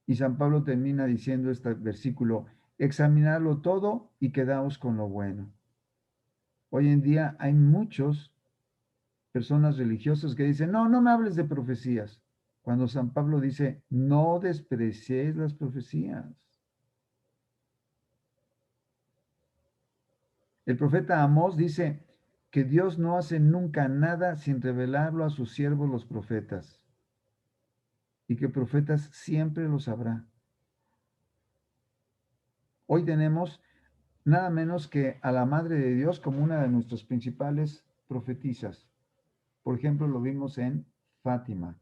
Y San Pablo termina diciendo este versículo, examinarlo todo y quedaos con lo bueno. Hoy en día hay muchas personas religiosas que dicen, no, no me hables de profecías. Cuando San Pablo dice, no despreciéis las profecías. El profeta Amós dice que Dios no hace nunca nada sin revelarlo a sus siervos los profetas, y que profetas siempre lo sabrá. Hoy tenemos nada menos que a la Madre de Dios como una de nuestras principales profetisas. Por ejemplo, lo vimos en Fátima,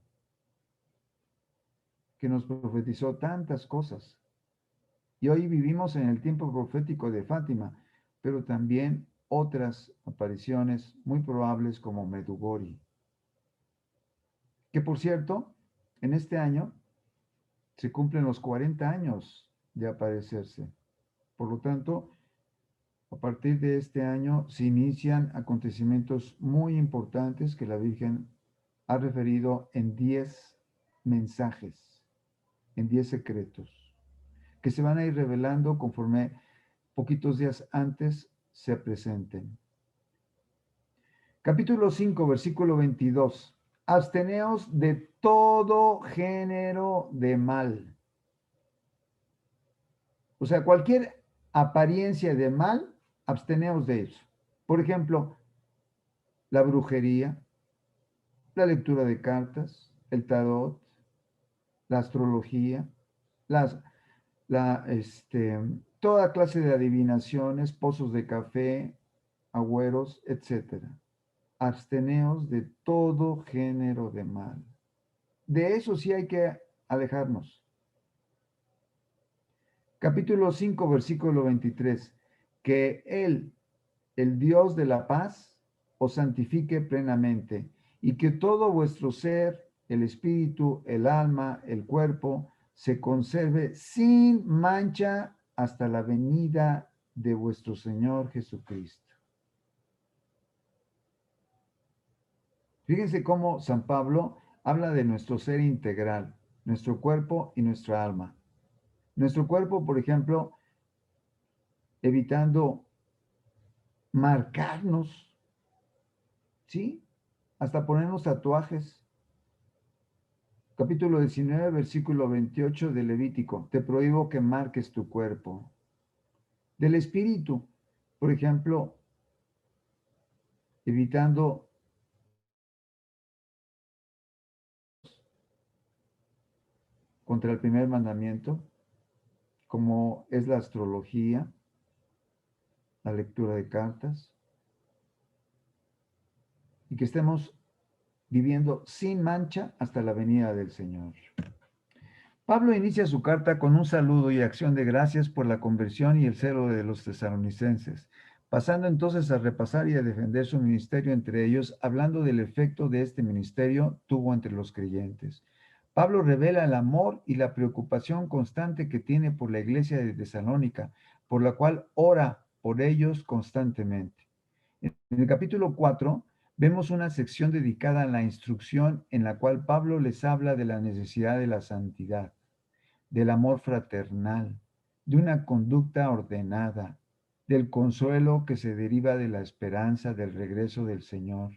que nos profetizó tantas cosas. Y hoy vivimos en el tiempo profético de Fátima, pero también otras apariciones muy probables como Medjugorje. Que por cierto, en este año se cumplen los 40 años de aparecerse. Por lo tanto, a partir de este año se inician acontecimientos muy importantes que la Virgen ha referido en 10 mensajes, en 10 secretos, que se van a ir revelando conforme poquitos días antes se presenten. Capítulo 5, versículo 22. Absteneos de todo género de mal. O sea, cualquier apariencia de mal, absteneos de eso. Por ejemplo, la brujería, la lectura de cartas, el tarot, la astrología, las, toda clase de adivinaciones, pozos de café, agüeros, etc. Absteneos de todo género de mal. De eso sí hay que alejarnos. Capítulo 5, versículo 23. Que Él, el Dios de la paz, os santifique plenamente, y que todo vuestro ser, el espíritu, el alma, el cuerpo, se conserve sin mancha hasta la venida de vuestro Señor Jesucristo. Fíjense cómo San Pablo habla de nuestro ser integral, nuestro cuerpo y nuestra alma. Nuestro cuerpo, por ejemplo, evitando marcarnos, ¿sí? Hasta ponernos tatuajes. Capítulo 19, versículo 28 de Levítico. Te prohíbo que marques tu cuerpo. Del espíritu, por ejemplo, evitando contra el primer mandamiento, como es la astrología, la lectura de cartas, y que estemos viviendo sin mancha hasta la venida del Señor. Pablo inicia su carta con un saludo y acción de gracias por la conversión y el celo de los tesalonicenses, pasando entonces a repasar y a defender su ministerio entre ellos, hablando del efecto de este ministerio tuvo entre los creyentes. Pablo revela el amor y la preocupación constante que tiene por la iglesia de Tesalónica, por la cual ora por ellos constantemente. En el capítulo 4 vemos una sección dedicada a la instrucción en la cual Pablo les habla de la necesidad de la santidad, del amor fraternal, de una conducta ordenada, del consuelo que se deriva de la esperanza del regreso del Señor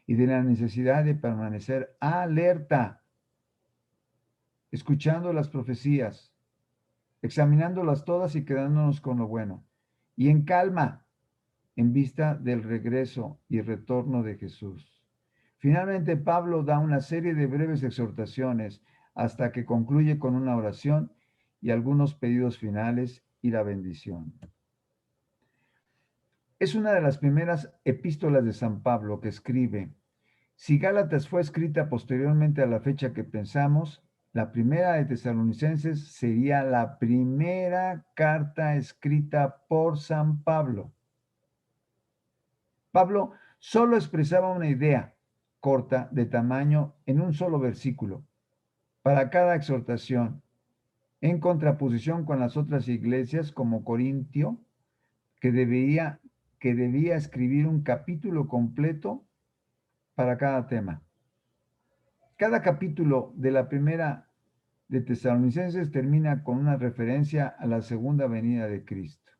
y de la necesidad de permanecer alerta, escuchando las profecías, examinándolas todas y quedándonos con lo bueno, y en calma, en vista del regreso y retorno de Jesús. Finalmente, Pablo da una serie de breves exhortaciones hasta que concluye con una oración y algunos pedidos finales y la bendición. Es una de las primeras epístolas de San Pablo que escribe. Si Gálatas fue escrita posteriormente a la fecha que pensamos, la primera de Tesalonicenses sería la primera carta escrita por San Pablo. Pablo solo expresaba una idea corta de tamaño en un solo versículo para cada exhortación, en contraposición con las otras iglesias como Corintio, que debía escribir un capítulo completo para cada tema. Cada capítulo de la primera de Tesalonicenses termina con una referencia a la segunda venida de Cristo.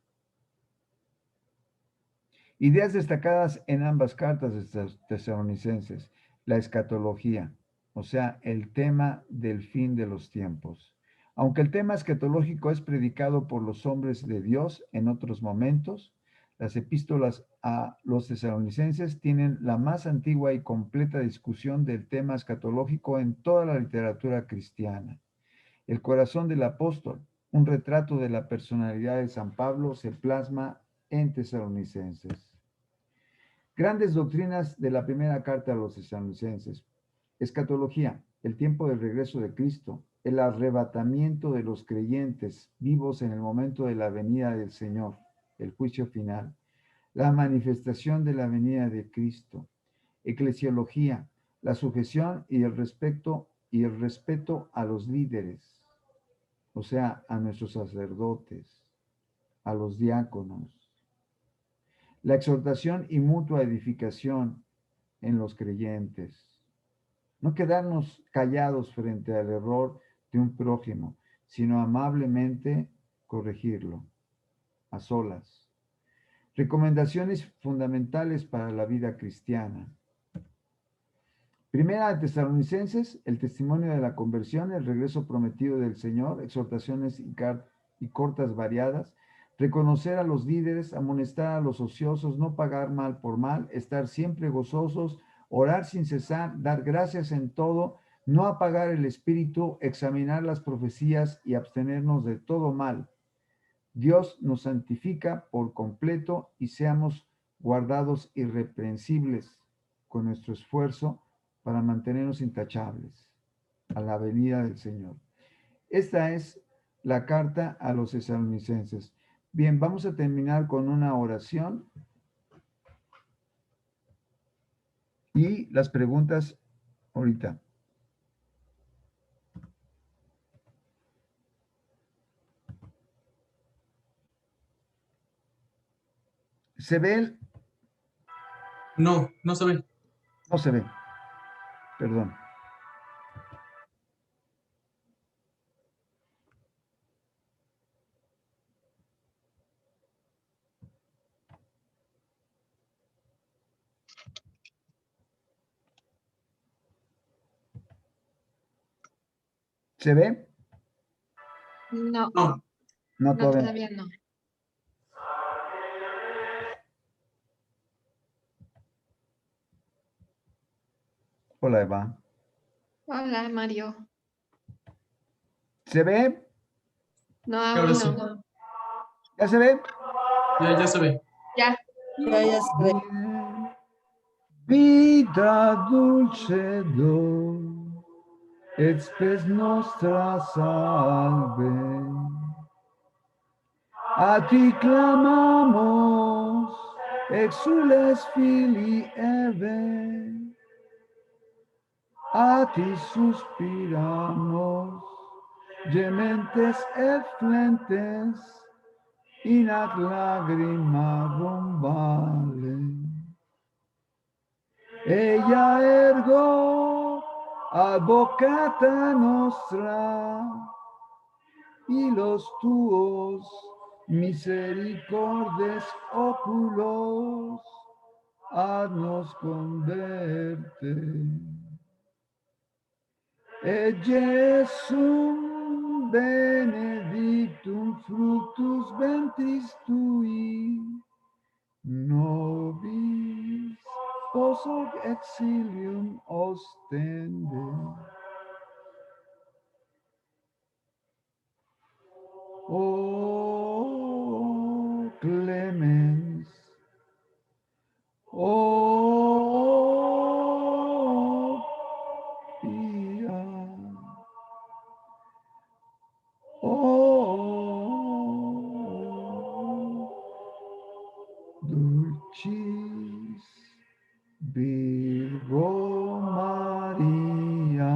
Ideas destacadas en ambas cartas de Tesalonicenses: la escatología, o sea, el tema del fin de los tiempos. Aunque el tema escatológico es predicado por los hombres de Dios en otros momentos, las epístolas a los tesalonicenses tienen la más antigua y completa discusión del tema escatológico en toda la literatura cristiana. El corazón del apóstol, un retrato de la personalidad de San Pablo, se plasma en Tesalonicenses. Grandes doctrinas de la primera carta a los tesalonicenses. Escatología, el tiempo del regreso de Cristo, el arrebatamiento de los creyentes vivos en el momento de la venida del Señor, el juicio final, la manifestación de la venida de Cristo. Eclesiología, la sujeción y el respeto a los líderes, o sea, a nuestros sacerdotes, a los diáconos. La exhortación y mutua edificación en los creyentes. No quedarnos callados frente al error de un prójimo, sino amablemente corregirlo, a solas. Recomendaciones fundamentales para la vida cristiana. Primera de Tesalonicenses, el testimonio de la conversión, el regreso prometido del Señor, exhortaciones y cortas variadas, reconocer a los líderes, amonestar a los ociosos, no pagar mal por mal, estar siempre gozosos, orar sin cesar, dar gracias en todo, no apagar el espíritu, examinar las profecías y abstenernos de todo mal. Dios nos santifica por completo y seamos guardados irreprensibles con nuestro esfuerzo para mantenernos intachables a la venida del Señor. Esta es la carta a los tesalonicenses. Bien, vamos a terminar con una oración y las preguntas ahorita. ¿Se ve? No, no se ve. No se ve. Perdón. ¿Se ve? No, No. No, no, todavía. todavía no. Hola, Eva. Hola, Mario. ¿Se ve? No, Y aún ahora sí. no. ¿Ya se ve? Ya se ve. Ya. Ya se ve. Vita dulcedo, et spes nostra salve. A ti clamamos, exules filii Eve. A ti suspiramos, gementes et flentes, in ac lacrimarum vale. Ella ergo advocata nostra, y los tuos misericordes oculos haznos converte. Et Jesum benedictum fructus ventris tui, nobis post hoc exilium ostende. O clemens, o pia, o dulcis Virgo María.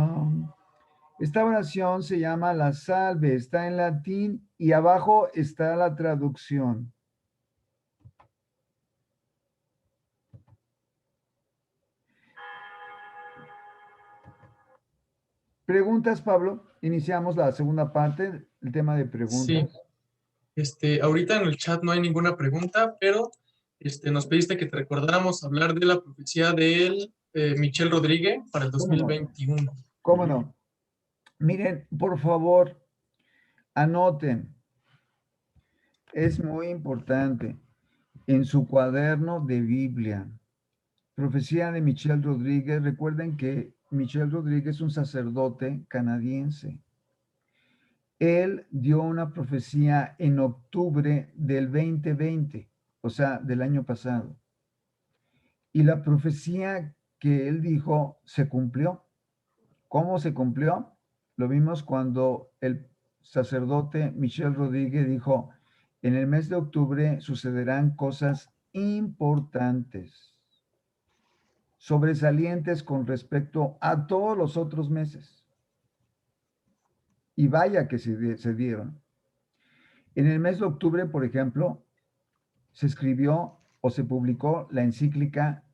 Esta oración se llama la salve, está en latín y abajo está la traducción. Preguntas, Pablo. Iniciamos la segunda parte, el tema de preguntas. Sí. Ahorita en el chat no hay ninguna pregunta, pero nos pediste que te recordáramos hablar de la profecía de Michel Rodríguez para el ¿Cómo no? 2021. ¿Cómo no? Miren, por favor, anoten. Es muy importante. En su cuaderno de Biblia, profecía de Michel Rodríguez. Recuerden que Michel Rodríguez es un sacerdote canadiense. Él dio una profecía en octubre del 2020, o sea, del año pasado. Y la profecía que él dijo se cumplió. ¿Cómo se cumplió? Lo vimos cuando el sacerdote Michel Rodríguez dijo, en el mes de octubre sucederán cosas importantes, sobresalientes con respecto a todos los otros meses. Y vaya que se dieron. En el mes de octubre, por ejemplo, se escribió o se publicó la encíclica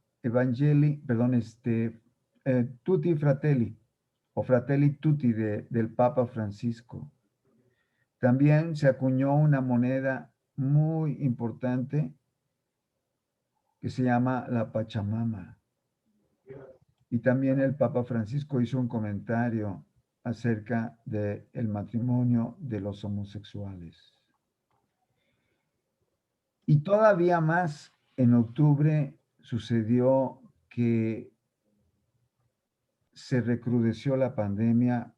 Tutti Fratelli, o Fratelli Tutti del Papa Francisco. También se acuñó una moneda muy importante que se llama la Pachamama. Y también el Papa Francisco hizo un comentario acerca del matrimonio de los homosexuales. Y todavía más, en octubre sucedió que se recrudeció la pandemia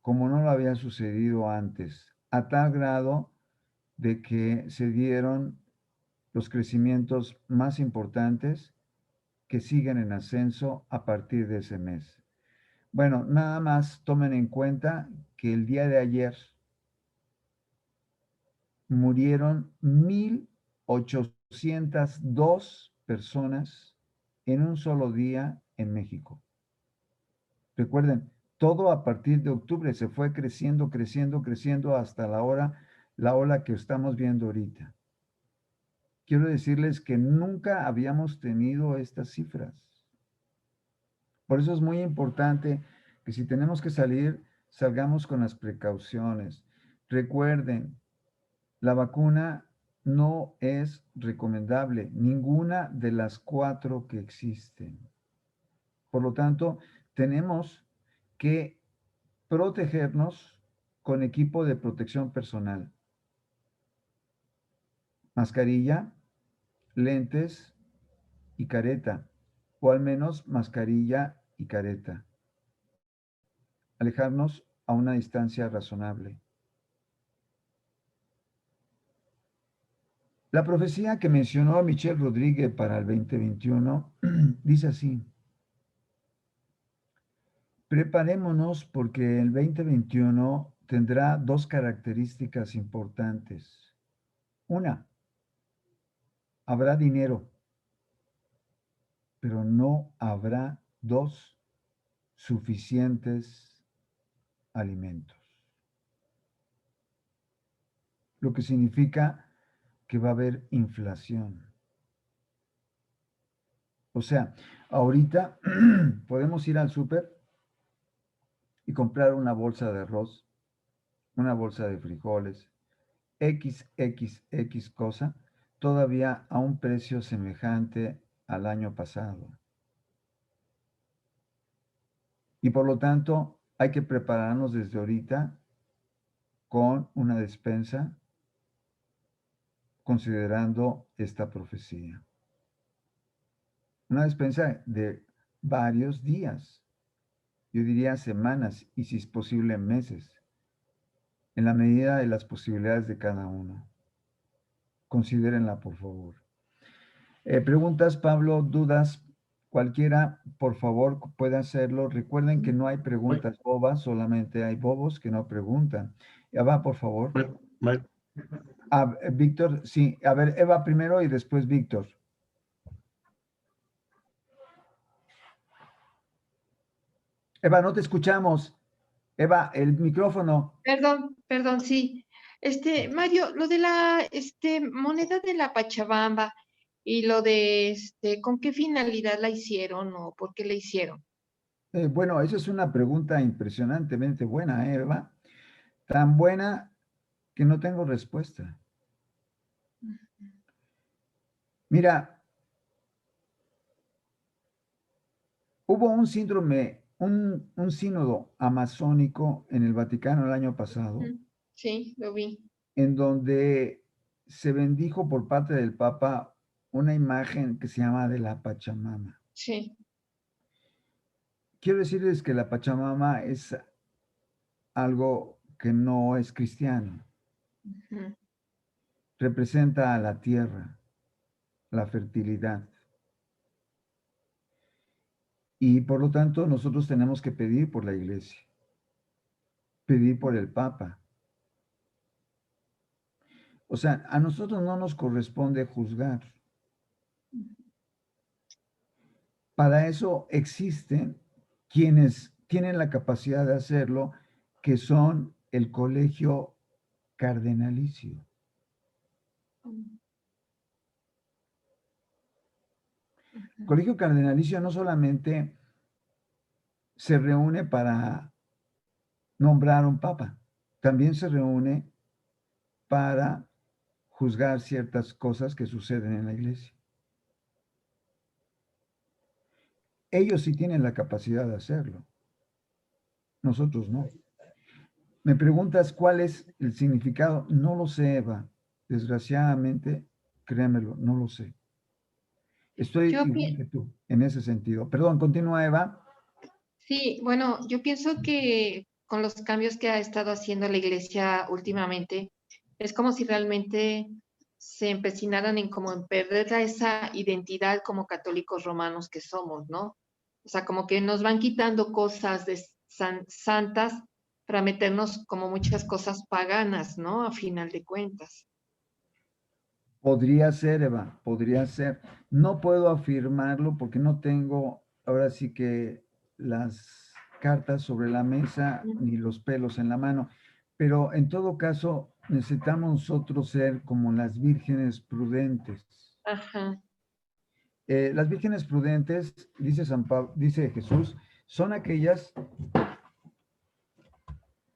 como no lo había sucedido antes, a tal grado de que se dieron los crecimientos más importantes que siguen en ascenso a partir de ese mes. Bueno, nada más tomen en cuenta que el día de ayer murieron 1,802 personas en un solo día en México. Recuerden, todo a partir de octubre se fue creciendo, creciendo, creciendo hasta la ola que estamos viendo ahorita. Quiero decirles que nunca habíamos tenido estas cifras. Por eso es muy importante que si tenemos que salir, salgamos con las precauciones. Recuerden, la vacuna no es recomendable, ninguna de las 4 que existen. Por lo tanto, tenemos que protegernos con equipo de protección personal. Mascarilla, lentes y careta, o al menos mascarilla y careta. Alejarnos a una distancia razonable. La profecía que mencionó Michelle Rodríguez para el 2021 dice así: preparémonos porque el 2021 tendrá 2 características importantes. Una, habrá dinero, pero no habrá 2, suficientes alimentos. Lo que significa que va a haber inflación. O sea, ahorita podemos ir al súper y comprar una bolsa de arroz, una bolsa de frijoles, XXX cosa, todavía a un precio semejante al año pasado. Y por lo tanto, hay que prepararnos desde ahorita con una despensa considerando esta profecía. Una despensa de varios días, yo diría semanas y si es posible meses, en la medida de las posibilidades de cada uno. Considérenla, por favor. Preguntas, Pablo, dudas, cualquiera, por favor, puede hacerlo. Recuerden que no hay preguntas bobas, solamente hay bobos que no preguntan. Eva, por favor. Víctor, sí. A ver, Eva primero y después Víctor. Eva, no te escuchamos. Eva, el micrófono. Perdón, sí. Mario, lo de la moneda de la Pachamama y lo de ¿con qué finalidad la hicieron o por qué la hicieron? Bueno, esa es una pregunta impresionantemente buena, Eva. Tan buena que no tengo respuesta. Mira, hubo un síndrome, un sínodo amazónico en el Vaticano el año pasado, Sí, lo vi. en donde se bendijo por parte del Papa una imagen que se llama de la Pachamama. Sí. Quiero decirles que la Pachamama es algo que no es cristiano. Ujú. Representa a la tierra, la fertilidad. Y por lo tanto nosotros tenemos que pedir por la iglesia, pedir por el Papa. O sea, a nosotros no nos corresponde juzgar. Para eso existen quienes tienen la capacidad de hacerlo, que son el colegio cardenalicio. El colegio cardenalicio no solamente se reúne para nombrar un papa, también se reúne para juzgar ciertas cosas que suceden en la iglesia. Ellos sí tienen la capacidad de hacerlo, nosotros no. Me preguntas cuál es el significado, no lo sé, Eva. Desgraciadamente, créemelo, no lo sé. Estoy Yo igual que tú en ese sentido. Perdón, continúa, Eva. Sí, bueno, yo pienso que con los cambios que ha estado haciendo la iglesia últimamente, es como si realmente se empecinaran en como en perder esa identidad como católicos romanos que somos, ¿no? O sea, como que nos van quitando cosas de santas para meternos como muchas cosas paganas, ¿no? A final de cuentas. Podría ser, Eva, podría ser. No puedo afirmarlo porque no tengo ahora sí que las cartas sobre la mesa ni los pelos en la mano, pero en todo caso necesitamos nosotros ser como las vírgenes prudentes. Ajá, Las vírgenes prudentes, dice dice Jesús, son aquellas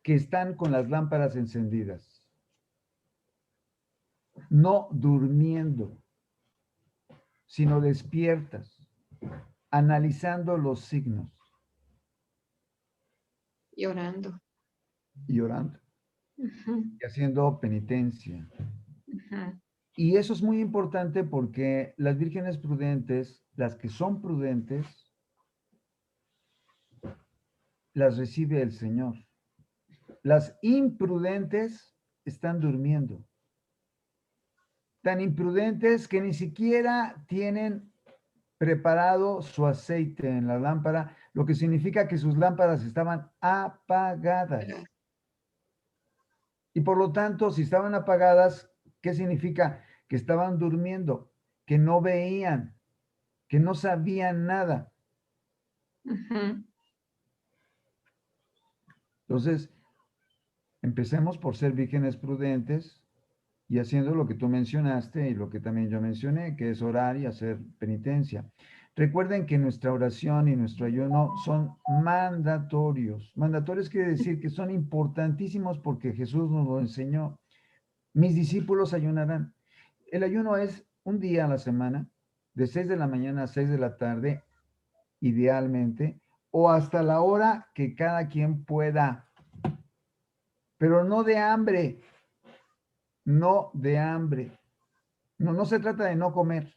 que están con las lámparas encendidas, no durmiendo, sino despiertas, analizando los signos llorando. y orando Ujú, y haciendo penitencia. ujú. Y eso es muy importante porque las vírgenes prudentes, las que son prudentes, las recibe el Señor. Las imprudentes están durmiendo. Tan imprudentes que ni siquiera tienen preparado su aceite en la lámpara, lo que significa que sus lámparas estaban apagadas. Y por lo tanto, si estaban apagadas, ¿qué significa? Que estaban durmiendo, que no veían, que no sabían nada. Ujú. Entonces, empecemos por ser vírgenes prudentes y haciendo lo que tú mencionaste y lo que también yo mencioné, que es orar y hacer penitencia. Recuerden que nuestra oración y nuestro ayuno son mandatorios. Mandatorios quiere decir que son importantísimos porque Jesús nos lo enseñó. Mis discípulos ayunarán. El ayuno es un día a la semana, de 6 de la mañana a 6 de la tarde, idealmente, o hasta la hora que cada quien pueda, pero no de hambre, no de hambre. No, no se trata de no comer.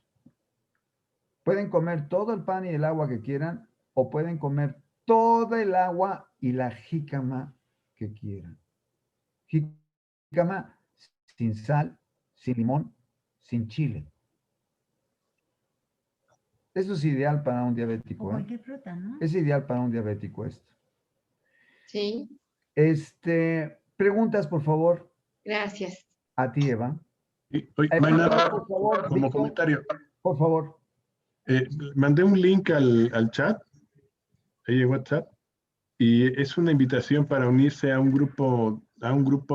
Pueden comer todo el pan y el agua que quieran, o pueden comer toda el agua y la jícama que quieran. Jícama sin sal, sin limón, sin chile. Eso es ideal para un O diabético, ¿eh? cualquier fruta, ¿no? Es ideal para un diabético esto. Sí, Preguntas, por favor, gracias. a ti, Eva. No hay nada Por favor, como Víctor, comentario. por favor. Mandé un link al chat, ahí en WhatsApp, y es una invitación para unirse a un grupo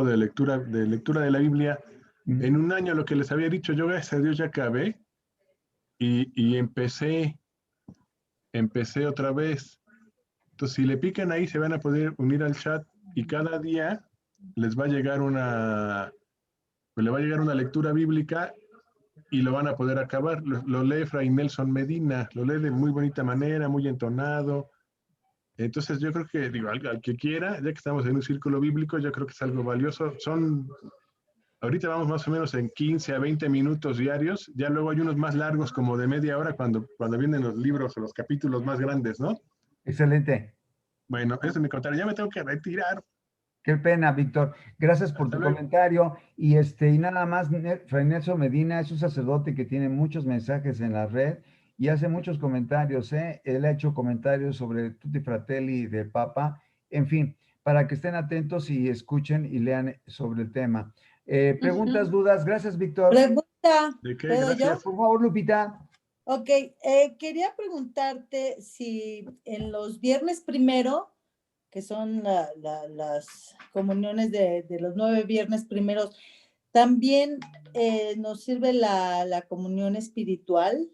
de lectura de la Biblia. En un año, lo que les había dicho, yo gracias a Dios ya acabé y empecé otra vez. Entonces, si le pican ahí, se van a poder unir al chat y cada día les va a llegar le va a llegar una lectura bíblica y lo van a poder acabar. Lo lee Fray Nelson Medina, lo lee de muy bonita manera, muy entonado. Entonces yo creo que, digo, al que quiera, ya que estamos en un círculo bíblico, yo creo que es algo valioso. Ahorita vamos más o menos en 15 a 20 minutos diarios, ya luego hay unos más largos como de media hora cuando vienen los libros o los capítulos más grandes, ¿no? Excelente. Bueno, ese es mi comentario. Ya me tengo que retirar. Qué pena, Víctor. Gracias por Hasta tu luego. comentario. Y nada más, Fray Nelson Medina es un sacerdote que tiene muchos mensajes en la red y hace muchos comentarios, ¿eh? Él ha hecho comentarios sobre Tutti Fratelli del Papa. En fin, para que estén atentos y escuchen y lean sobre el tema. Preguntas, dudas. Gracias, Víctor. Pregunta, ¿De qué? ¿puedo yo? Gracias. Por favor, Lupita. Ok, quería preguntarte si en los viernes primero, que son las comuniones de los 9 viernes primeros, ¿también nos sirve la comunión espiritual?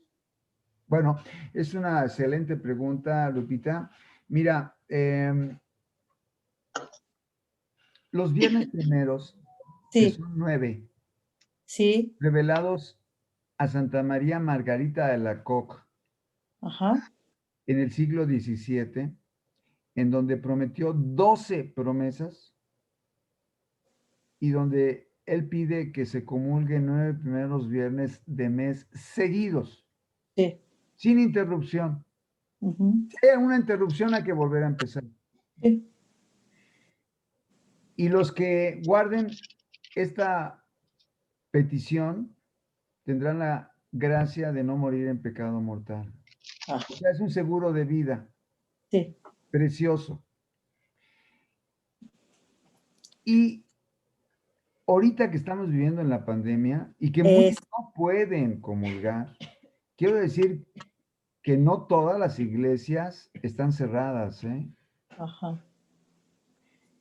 Bueno, es una excelente pregunta, Lupita. Mira, los viernes primeros, que Sí, son 9, sí, revelados a Santa María Margarita de Alacoque ajá, en el siglo XVII, en donde prometió 12 promesas y donde él pide que se comulgue 9 primeros viernes de mes seguidos, Sí. sin interrupción. Ujú, Si hay una interrupción, hay que volver a empezar. sí. Y los que guarden esta petición tendrán la gracia de no morir en pecado mortal. Ah, O sea, es un seguro de vida sí. precioso. Y ahorita que estamos viviendo en la pandemia y que muchos Es, no pueden comulgar, quiero decir que no todas las iglesias están cerradas, ¿eh? ajá.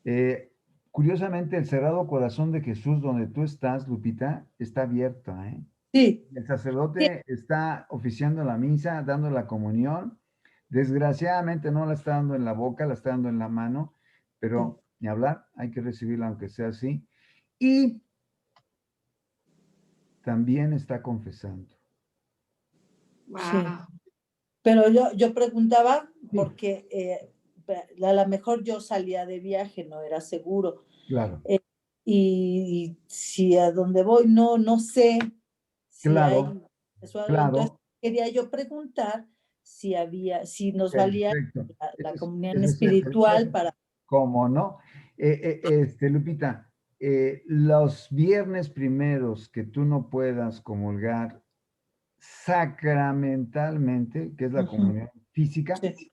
Eh, Curiosamente, el Sagrado Corazón de Jesús, donde tú estás, Lupita, está abierto, ¿eh? Sí, El sí, sacerdote está oficiando la misa, dando la comunión. Desgraciadamente no la está dando en la boca, la está dando en la mano, sí. pero ni hablar, hay que recibirla aunque sea así. Y también está confesando. Sí. Wow. Pero yo preguntaba Sí, porque a lo mejor yo salía de viaje, no era seguro. claro, Eh, y si a donde voy no sé si claro, hay eso, entonces claro. quería yo preguntar si nos valía Perfecto. la Ese comunión ese es el, espiritual para. ¿cómo no? Lupita, los viernes primeros que tú no puedas comulgar sacramentalmente, que es la Ujú, comunión física, sí,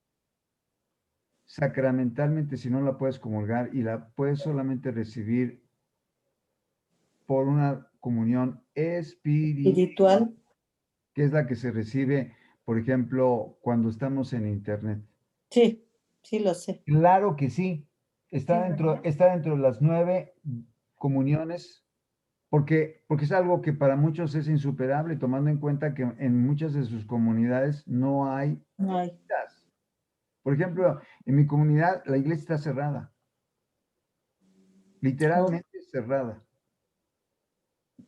sacramentalmente si no la puedes comulgar y la puedes solamente recibir por una comunión espiritual, espiritual, que es la que se recibe, por ejemplo, cuando estamos en internet. sí, sí lo sé. Claro que sí, Sí, ¿verdad? está dentro de las 9 comuniones, porque es algo que para muchos es insuperable, tomando en cuenta que en muchas de sus comunidades no hay No hay. visitas. Por ejemplo, en mi comunidad la iglesia está cerrada, Oh, literalmente cerrada.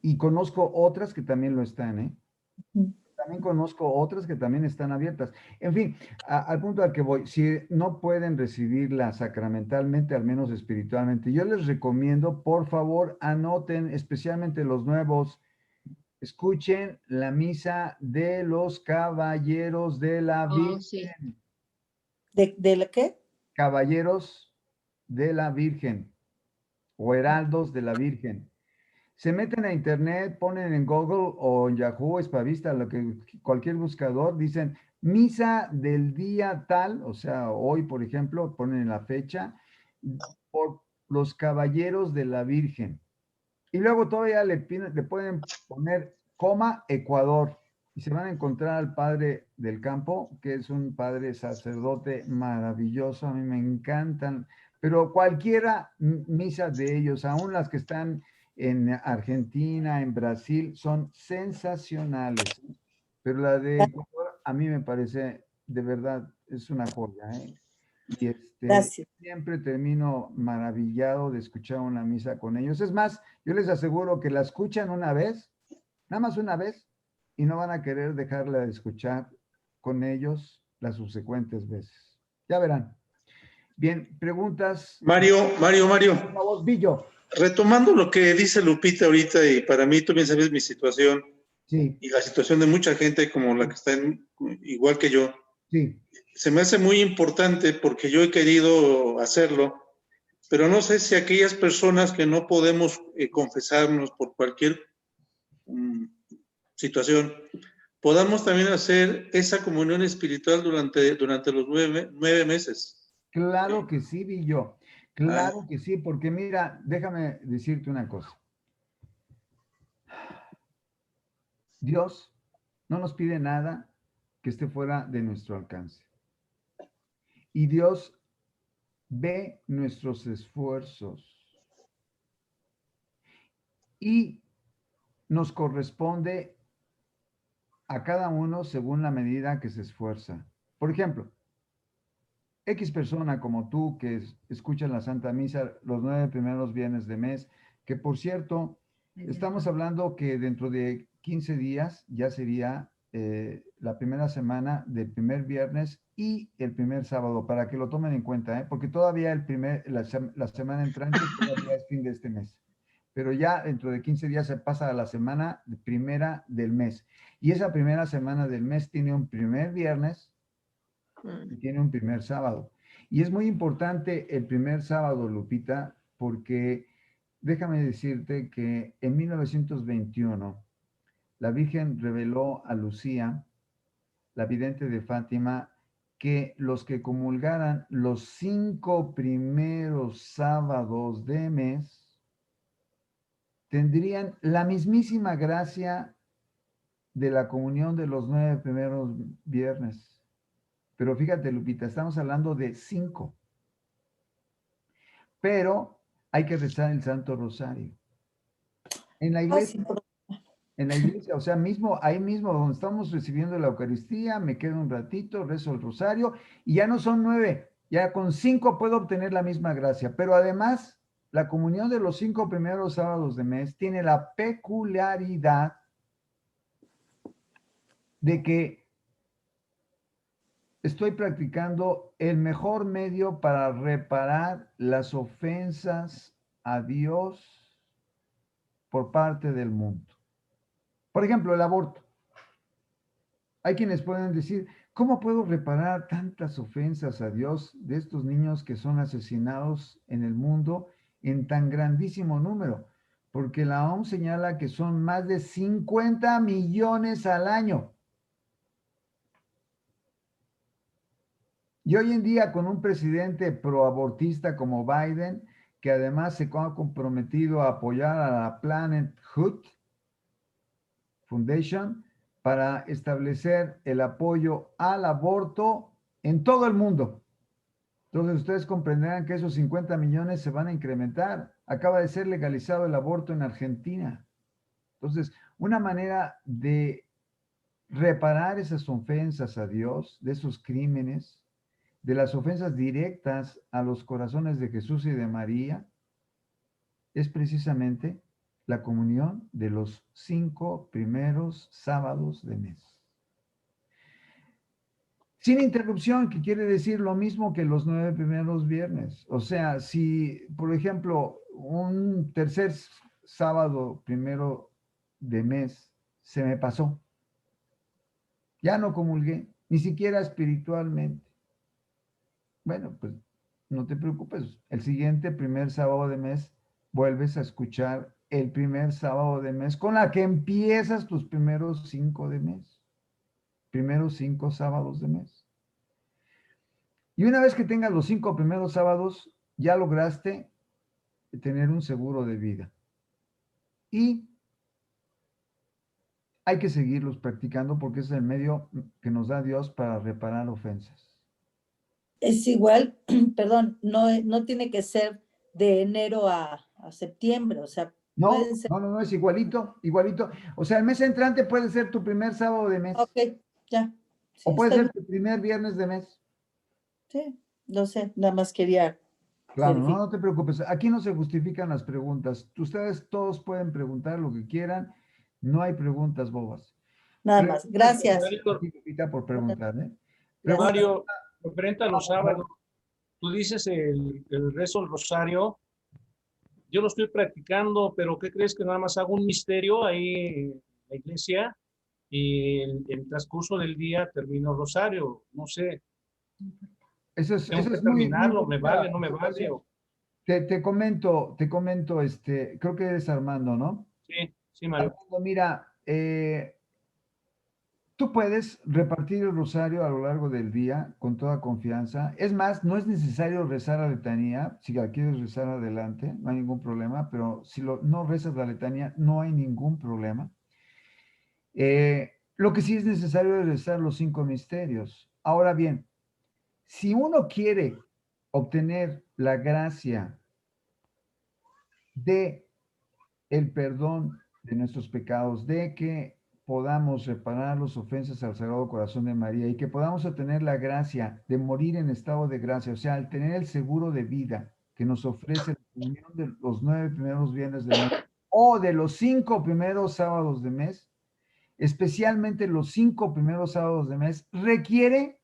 Y conozco otras que también lo están, ¿eh? mm, También conozco otras que también están abiertas. En fin, al punto al que voy, si no pueden recibirla sacramentalmente, al menos espiritualmente, yo les recomiendo, por favor, anoten, especialmente los nuevos, escuchen la misa de los caballeros de la Oh, Virgen, sí. ¿de la qué? caballeros de la Virgen o heraldos de la Virgen. Se meten a internet, ponen en Google o en Yahoo, Espavista, lo que cualquier buscador, dicen misa del día tal, o sea, hoy, por ejemplo, ponen la fecha, por los caballeros de la Virgen. Y luego todavía le pueden poner coma Ecuador y se van a encontrar al padre del campo, que es un padre sacerdote maravilloso, a mí me encantan, pero cualquiera misa de ellos, aún las que están en Argentina, en Brasil, son sensacionales. Pero la de Ecuador a mí me parece, de verdad, es una joya, ¿eh? Y Gracias. siempre termino maravillado de escuchar una misa con ellos. Es más, yo les aseguro que la escuchan una vez, nada más una vez, y no van a querer dejarla de escuchar con ellos las subsecuentes veces. Ya verán. Bien, preguntas. Mario, Por favor, Billo. retomando lo que dice Lupita ahorita, y para mí tú bien sabes mi situación Sí, y la situación de mucha gente como la que está igual que yo, sí, se me hace muy importante porque yo he querido hacerlo, pero no sé si aquellas personas que no podemos confesarnos por cualquier situación, podamos también hacer esa comunión espiritual durante los 9 meses. claro que sí, Billo. Ah, Claro que sí, porque mira, déjame decirte una cosa. Dios no nos pide nada que esté fuera de nuestro alcance. Y Dios ve nuestros esfuerzos y nos corresponde a cada uno según la medida que se esfuerza. Por ejemplo, X persona como tú que escucha la Santa Misa los 9 primeros viernes de mes, que por cierto, estamos hablando que dentro de 15 días ya sería la primera semana del primer viernes y el primer sábado, para que lo tomen en cuenta, porque todavía la semana entrante todavía es fin de este mes. pero ya dentro de 15 días se pasa a la semana primera del mes. Y esa primera semana del mes tiene un primer viernes y tiene un primer sábado. Y es muy importante el primer sábado, Lupita, porque déjame decirte que en 1921 la Virgen reveló a Lucía, la vidente de Fátima, que los que comulgaran los 5 primeros sábados de mes tendrían la mismísima gracia de la comunión de los 9 primeros viernes. Pero fíjate, Lupita, estamos hablando de 5. Pero hay que rezar el Santo Rosario. En la iglesia, o sea, ahí mismo donde estamos recibiendo la Eucaristía, me quedo un ratito, rezo el Rosario, y ya no son 9, ya con 5 puedo obtener la misma gracia. Pero además, la comunión de los 5 primeros sábados de mes tiene la peculiaridad de que estoy practicando el mejor medio para reparar las ofensas a Dios por parte del mundo. Por ejemplo, el aborto. Hay quienes pueden decir, ¿cómo puedo reparar tantas ofensas a Dios de estos niños que son asesinados en el mundo en tan grandísimo número? Porque la OMS señala que son más de 50 millones al año. Y hoy en día, con un presidente proabortista como Biden, que además se ha comprometido a apoyar a la Planet Hood Foundation para establecer el apoyo al aborto en todo el mundo. Entonces, ustedes comprenderán que esos 50 millones se van a incrementar. Acaba de ser legalizado el aborto en Argentina. Entonces, una manera de reparar esas ofensas a Dios, de esos crímenes, de las ofensas directas a los corazones de Jesús y de María, es precisamente la comunión de los 5 primeros sábados de mes. Sin interrupción, que quiere decir lo mismo que los 9 primeros viernes. O sea, si, por ejemplo, un tercer sábado primero de mes se me pasó, ya no comulgué, ni siquiera espiritualmente. Bueno, pues no te preocupes. El siguiente primer sábado de mes vuelves a escuchar el primer sábado de mes con la que empiezas tus primeros 5 de mes. Primeros 5 sábados de mes. Y una vez que tengas los 5 primeros sábados, ya lograste tener un seguro de vida. Y hay que seguirlos practicando porque es el medio que nos da Dios para reparar ofensas. Es igual, perdón, no tiene que ser de enero a septiembre, o sea, No, pueden ser. no, es igualito, igualito. O sea, el mes entrante puede ser tu primer sábado de mes. Ok, ya. Sí, O puede está ser bien. tu primer viernes de mes. Sí, no sé, nada más quería Claro, verificar. no te preocupes. Aquí no se justifican las preguntas. Ustedes todos pueden preguntar lo que quieran. No hay preguntas bobas. Nada más. Preguntas Gracias. a ti, Lupita, por preguntar, ¿eh? Gracias. Mario, referente a los sábados, tú dices el rezo del rosario. Yo lo estoy practicando, pero ¿qué crees? Que nada más hago un misterio ahí en la iglesia y el transcurso del día termino el rosario. No sé, Eso tengo que es muy, muy terminarlo, me bonita vale, no me vale. observación. Te comento, creo que eres Armando, ¿no? Sí, Mario. Armando, mira, tú puedes repartir el rosario a lo largo del día con toda confianza. Es más, no es necesario rezar la letanía. Si la quieres rezar adelante, no hay ningún problema, pero si no rezas la letanía, no hay ningún problema. Lo que sí es necesario es rezar los 5 misterios. Ahora bien, si uno quiere obtener la gracia de el perdón de nuestros pecados, de que podamos reparar las ofensas al Sagrado Corazón de María y que podamos obtener la gracia de morir en estado de gracia, o sea, al tener el seguro de vida que nos ofrece la comunión de los 9 primeros viernes del mes o de los 5 primeros sábados de mes, especialmente los 5 primeros sábados de mes, requiere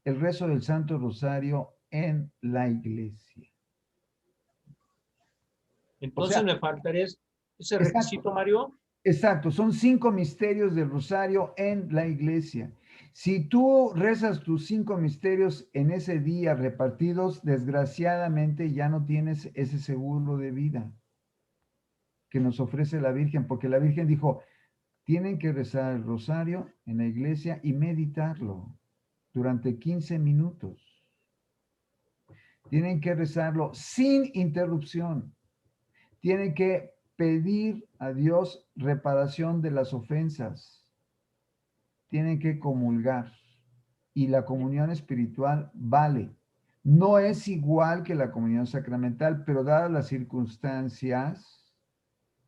el rezo del Santo Rosario en la iglesia. Entonces me faltaría ese requisito, Mario. Exacto, son 5 misterios del rosario en la iglesia. Si tú rezas tus 5 misterios en ese día repartidos, desgraciadamente ya no tienes ese seguro de vida que nos ofrece la Virgen, porque la Virgen dijo, tienen que rezar el rosario en la iglesia y meditarlo durante 15 minutos. Tienen que rezarlo sin interrupción. Tienen que pedir a Dios reparación de las ofensas. Tienen que comulgar. Y la comunión espiritual vale. No es igual que la comunión sacramental, pero dadas las circunstancias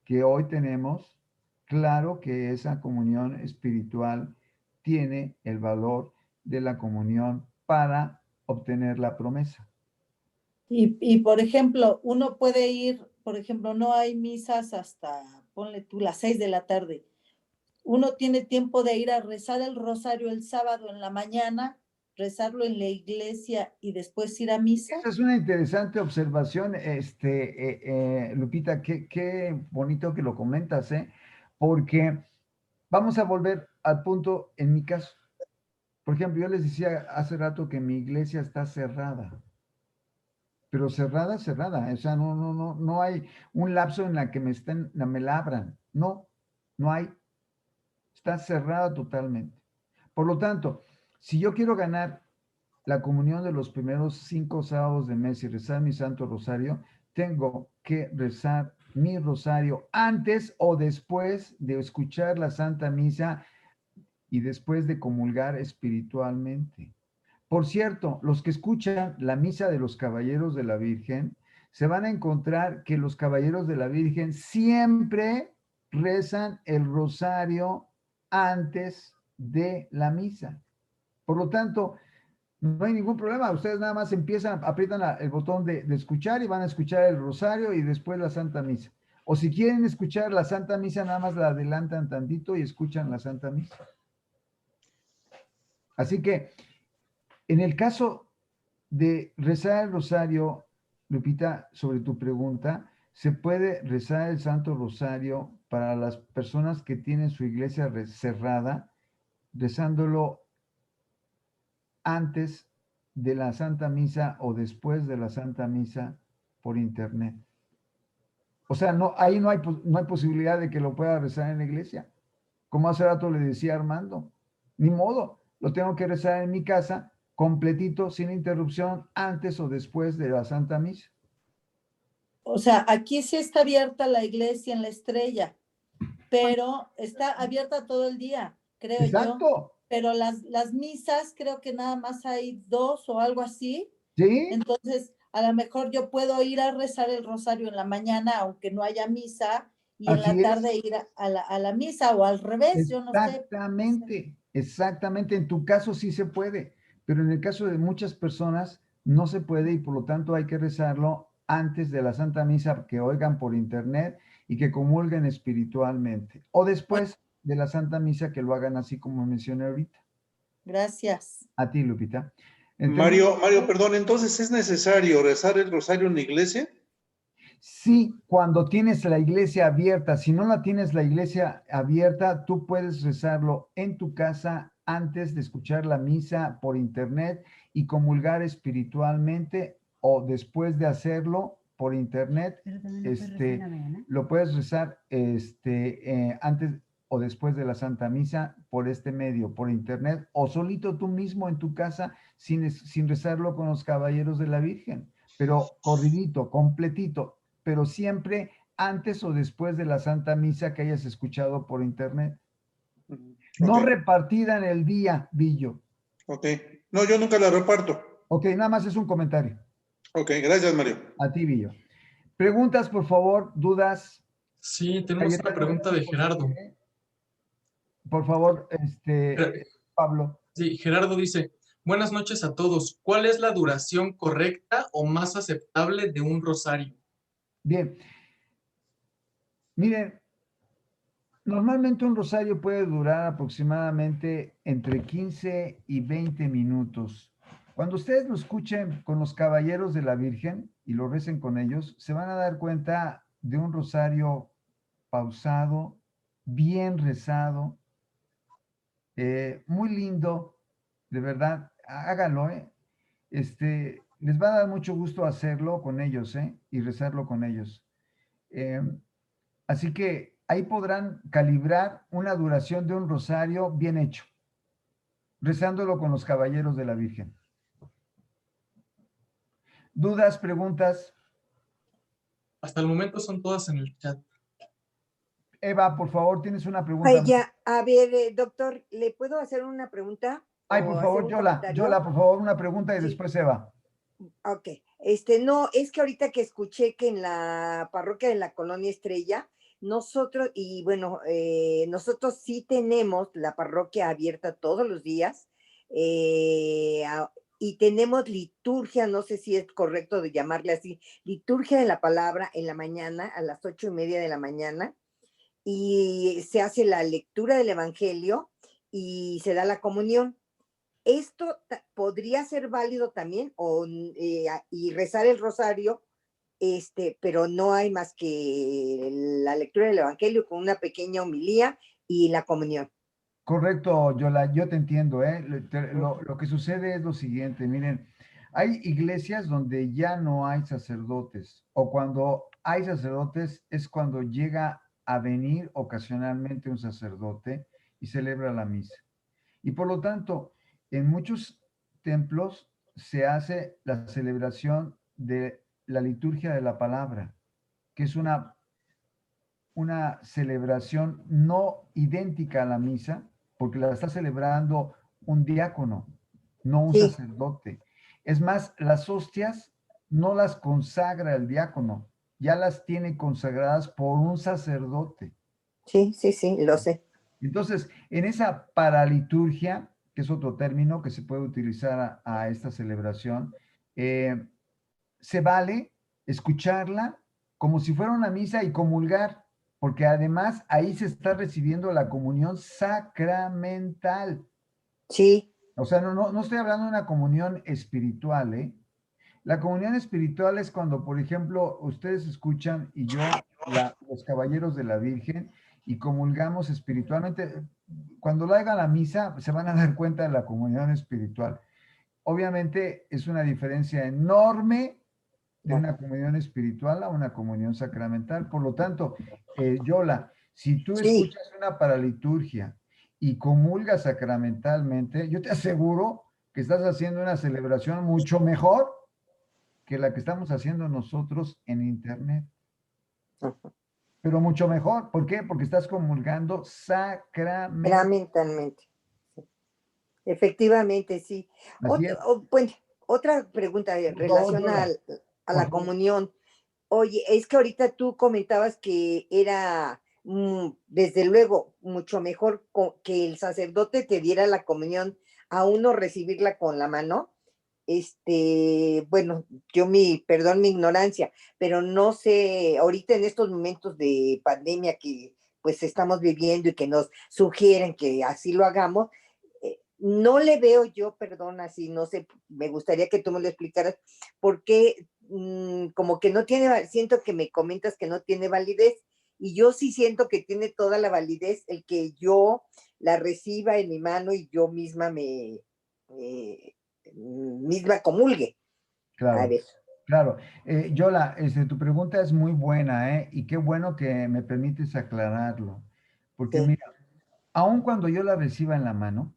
que hoy tenemos, claro que esa comunión espiritual tiene el valor de la comunión para obtener la promesa. Y por ejemplo, uno puede ir, por ejemplo, no hay misas hasta, ponle tú, las 6 de la tarde. Uno tiene tiempo de ir a rezar el rosario el sábado en la mañana, rezarlo en la iglesia y después ir a misa. Esa es una interesante observación, Lupita, qué bonito que lo comentas, porque vamos a volver al punto en mi caso. Por ejemplo, yo les decía hace rato que mi iglesia está cerrada, pero cerrada, o sea, no hay un lapso en la que me la abran, no hay, está cerrada totalmente. Por lo tanto, si yo quiero ganar la comunión de los primeros 5 sábados de mes y rezar mi Santo Rosario, tengo que rezar mi rosario antes o después de escuchar la Santa Misa y después de comulgar espiritualmente. Por cierto, los que escuchan la Misa de los Caballeros de la Virgen, se van a encontrar que los Caballeros de la Virgen siempre rezan el rosario antes de la misa. Por lo tanto, no hay ningún problema. Ustedes nada más aprietan el botón de escuchar y van a escuchar el rosario y después la Santa Misa. O si quieren escuchar la Santa Misa, nada más la adelantan tantito y escuchan la Santa Misa. Así que, en el caso de rezar el rosario, Lupita, sobre tu pregunta, se puede rezar el Santo Rosario para las personas que tienen su iglesia cerrada, rezándolo antes de la Santa Misa o después de la Santa Misa por internet. O sea, ahí no hay posibilidad de que lo pueda rezar en la iglesia. Como hace rato le decía a Armando, ni modo, lo tengo que rezar en mi casa, completito, sin interrupción, antes o después de la Santa Misa. O sea, aquí sí está abierta la iglesia en La Estrella, pero está abierta todo el día, creo Exacto. yo. Pero las misas, creo que nada más hay 2 o algo así. ¿Sí? Entonces, a lo mejor yo puedo ir a rezar el rosario en la mañana, aunque no haya misa, y en la tarde ir a la misa, o al revés, yo no sé. Exactamente. En tu caso sí se puede, pero en el caso de muchas personas no se puede y por lo tanto hay que rezarlo antes de la Santa Misa, que oigan por internet y que comulguen espiritualmente. O después de la Santa Misa, que lo hagan así como mencioné ahorita. Gracias. A ti, Lupita. Mario, perdón, entonces ¿es necesario rezar el rosario en la iglesia? Sí, cuando tienes la iglesia abierta. Si no la tienes la iglesia abierta, tú puedes rezarlo en tu casa antes de escuchar la misa por internet y comulgar espiritualmente, o después de hacerlo por internet, lo puedes rezar antes o después de la Santa Misa por este medio, por internet, o solito tú mismo en tu casa sin rezarlo con los Caballeros de la Virgen, pero corridito, completito, pero siempre antes o después de la Santa Misa que hayas escuchado por internet. No repartida en el día, Villo. Ok. No, yo nunca la reparto. Ok, nada más es un comentario. Ok, gracias, Mario. A ti, Villo. Preguntas, por favor, dudas. Sí, tenemos una pregunta de Gerardo. Por favor, Pablo. Sí, Gerardo dice, buenas noches a todos. ¿Cuál es la duración correcta o más aceptable de un rosario? Bien. Miren, normalmente un rosario puede durar aproximadamente entre 15 y 20 minutos. Cuando ustedes lo escuchen con los Caballeros de la Virgen y lo recen con ellos, se van a dar cuenta de un rosario pausado, bien rezado, muy lindo, de verdad, háganlo, ¿eh? Les va a dar mucho gusto hacerlo con ellos, ¿eh? Y rezarlo con ellos. Así que ahí podrán calibrar una duración de un rosario bien hecho, rezándolo con los caballeros de la Virgen. ¿Dudas, preguntas? Hasta el momento son todas en el chat. Eva, por favor, tienes una pregunta. Ay, ya, a ver, doctor, ¿le puedo hacer una pregunta? Ay, por o hacer favor, un Yola, comentario? por favor, una pregunta y Sí. después Eva. Ok, no, es que ahorita que escuché que en la parroquia de la Colonia Estrella, nosotros, y bueno, nosotros sí tenemos la parroquia abierta todos los días, y tenemos liturgia, no sé si es correcto de llamarle así, liturgia de la palabra en la mañana, a las 8:30 de la mañana, y se hace la lectura del Evangelio y se da la comunión. ¿Esto podría ser válido también y rezar el rosario, pero no hay más que la lectura del Evangelio con una pequeña homilía y la comunión? Correcto, Yola, yo te entiendo, ¿eh? Lo que sucede es lo siguiente, miren, hay iglesias donde ya no hay sacerdotes, o cuando hay sacerdotes es cuando llega a venir ocasionalmente un sacerdote y celebra la misa. Y por lo tanto, en muchos templos se hace la celebración de la liturgia de la palabra, que es una celebración no idéntica a la misa, porque la está celebrando un diácono, no un Sí, sacerdote. Es más, las hostias no las consagra el diácono, ya las tiene consagradas por un sacerdote. sí, lo sé. Entonces, en esa paraliturgia, que es otro término que se puede utilizar a esta celebración, se vale escucharla como si fuera una misa y comulgar, porque además ahí se está recibiendo la comunión sacramental. Sí, O sea, no estoy hablando de una comunión espiritual, ¿eh? La comunión espiritual es cuando, por ejemplo, ustedes escuchan y yo, los caballeros de la Virgen, y comulgamos espiritualmente. Cuando lo hagan la misa, se van a dar cuenta de la comunión espiritual. Obviamente es una diferencia enorme de una comunión espiritual a una comunión sacramental. Por lo tanto, Yola, si tú sí, escuchas una paraliturgia y comulgas sacramentalmente, yo te aseguro que estás haciendo una celebración mucho mejor que la que estamos haciendo nosotros en internet. Pero mucho mejor. ¿Por qué? Porque estás comulgando sacramentalmente. sacramentalmente. Efectivamente, sí. Así es. Bueno, otra pregunta en Por favor, relación Yola, a por la favor. comunión. Oye, es que ahorita tú comentabas que era, desde luego, mucho mejor que el sacerdote te diera la comunión a uno recibirla con la mano. Bueno, perdón mi ignorancia, pero no sé, ahorita en estos momentos de pandemia que pues estamos viviendo y que nos sugieren que así lo hagamos, no le veo yo, perdón, así, no sé, me gustaría que tú me lo explicaras, porque como que no tiene, siento que me comentas que no tiene validez, y yo sí siento que tiene toda la validez el que yo la reciba en mi mano y yo misma misma comulgue. A Claro, ver, claro. Yola, tu pregunta es muy buena, ¿eh? Y qué bueno que me permites aclararlo. Porque sí. mira, aun cuando yo la reciba en la mano,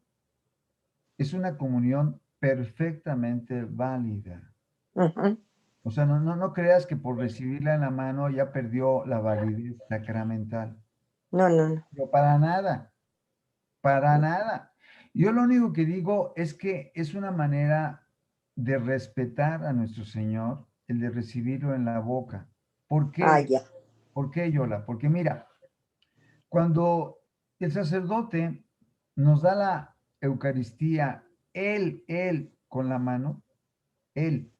es una comunión perfectamente válida. Ujú. O sea, no creas que por recibirla en la mano ya perdió la validez sacramental. No, no, no. Pero para nada, para nada. Yo lo único que digo es que es una manera de respetar a nuestro Señor, el de recibirlo en la boca. ¿Por Ah, qué? ya. ¿Por qué, Yola? Porque mira, cuando el sacerdote nos da la Eucaristía, él con la mano, él,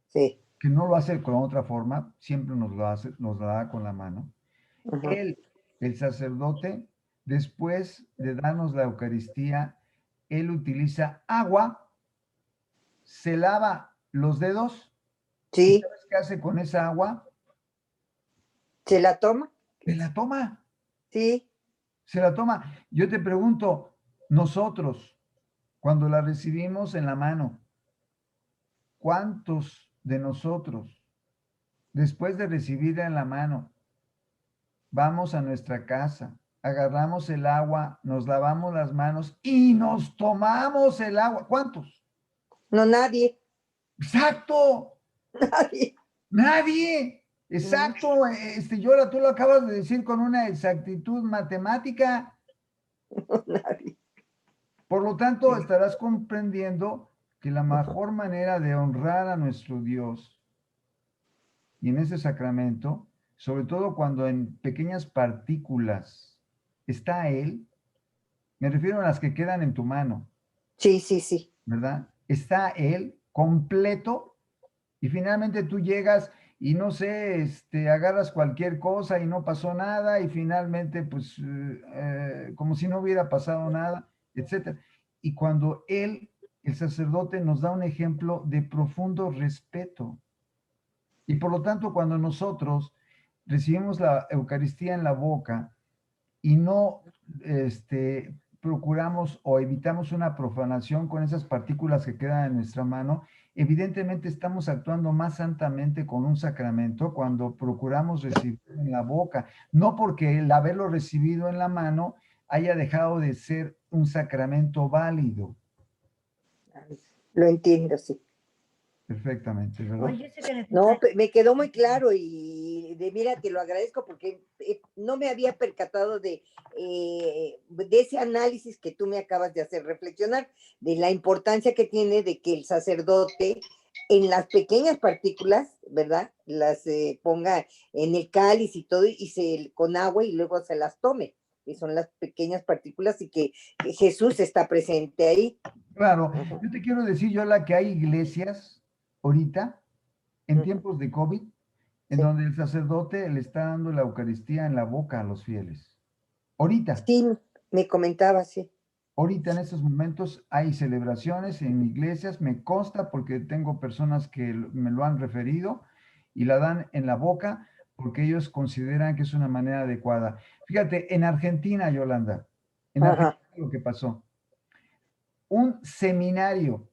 Sí. que no lo hace con otra forma, siempre nos lo hace, nos lo da con la mano. Ujú. Él, el sacerdote, después de darnos la Eucaristía, él utiliza agua, se lava los dedos, ¿y Sí, sabes qué hace con esa agua? ¿Se la toma? Se la toma, Sí. se la toma. Yo te pregunto, nosotros, cuando la recibimos en la mano, ¿cuántos de nosotros, después de recibirla en la mano, vamos a nuestra casa, agarramos el agua, nos lavamos las manos y nos tomamos el agua? ¿Cuántos? No, nadie. Exacto, Nadie. nadie. Exacto, Yola, tú lo acabas de decir con una exactitud matemática. Nadie. Por lo tanto, estarás comprendiendo que la mejor manera de honrar a nuestro Dios y en ese sacramento, sobre todo cuando en pequeñas partículas está Él, me refiero a las que quedan en tu mano, Sí, sí, sí. ¿verdad? Está Él completo y finalmente tú llegas y no sé, agarras cualquier cosa y no pasó nada y finalmente pues como si no hubiera pasado nada, etcétera. Y cuando Él, el sacerdote, nos da un ejemplo de profundo respeto. Y por lo tanto, cuando nosotros recibimos la Eucaristía en la boca y no procuramos o evitamos una profanación con esas partículas que quedan en nuestra mano, evidentemente estamos actuando más santamente con un sacramento cuando procuramos recibirlo en la boca, no porque el haberlo recibido en la mano haya dejado de ser un sacramento válido. Lo entiendo, sí. Perfectamente, ¿verdad? Oye, secretaria. No, me quedó muy claro y mira, te lo agradezco porque no me había percatado de ese análisis que tú me acabas de hacer reflexionar, de la importancia que tiene de que el sacerdote en las pequeñas partículas, ¿verdad? Las ponga en el cáliz y todo con agua y luego se las tome, que son las pequeñas partículas y que Jesús está presente ahí. Claro, Ujú. yo te quiero decir, Yola, que hay iglesias ahorita, en Ujú. tiempos de COVID, en Sí. donde el sacerdote le está dando la Eucaristía en la boca a los fieles. Ahorita, Sí, me comentaba, sí. ahorita en estos momentos hay celebraciones en iglesias, me consta porque tengo personas que me lo han referido y la dan en la boca porque ellos consideran que es una manera adecuada. Fíjate, en Argentina, Yolanda, en Ajá. Argentina lo que pasó, un seminario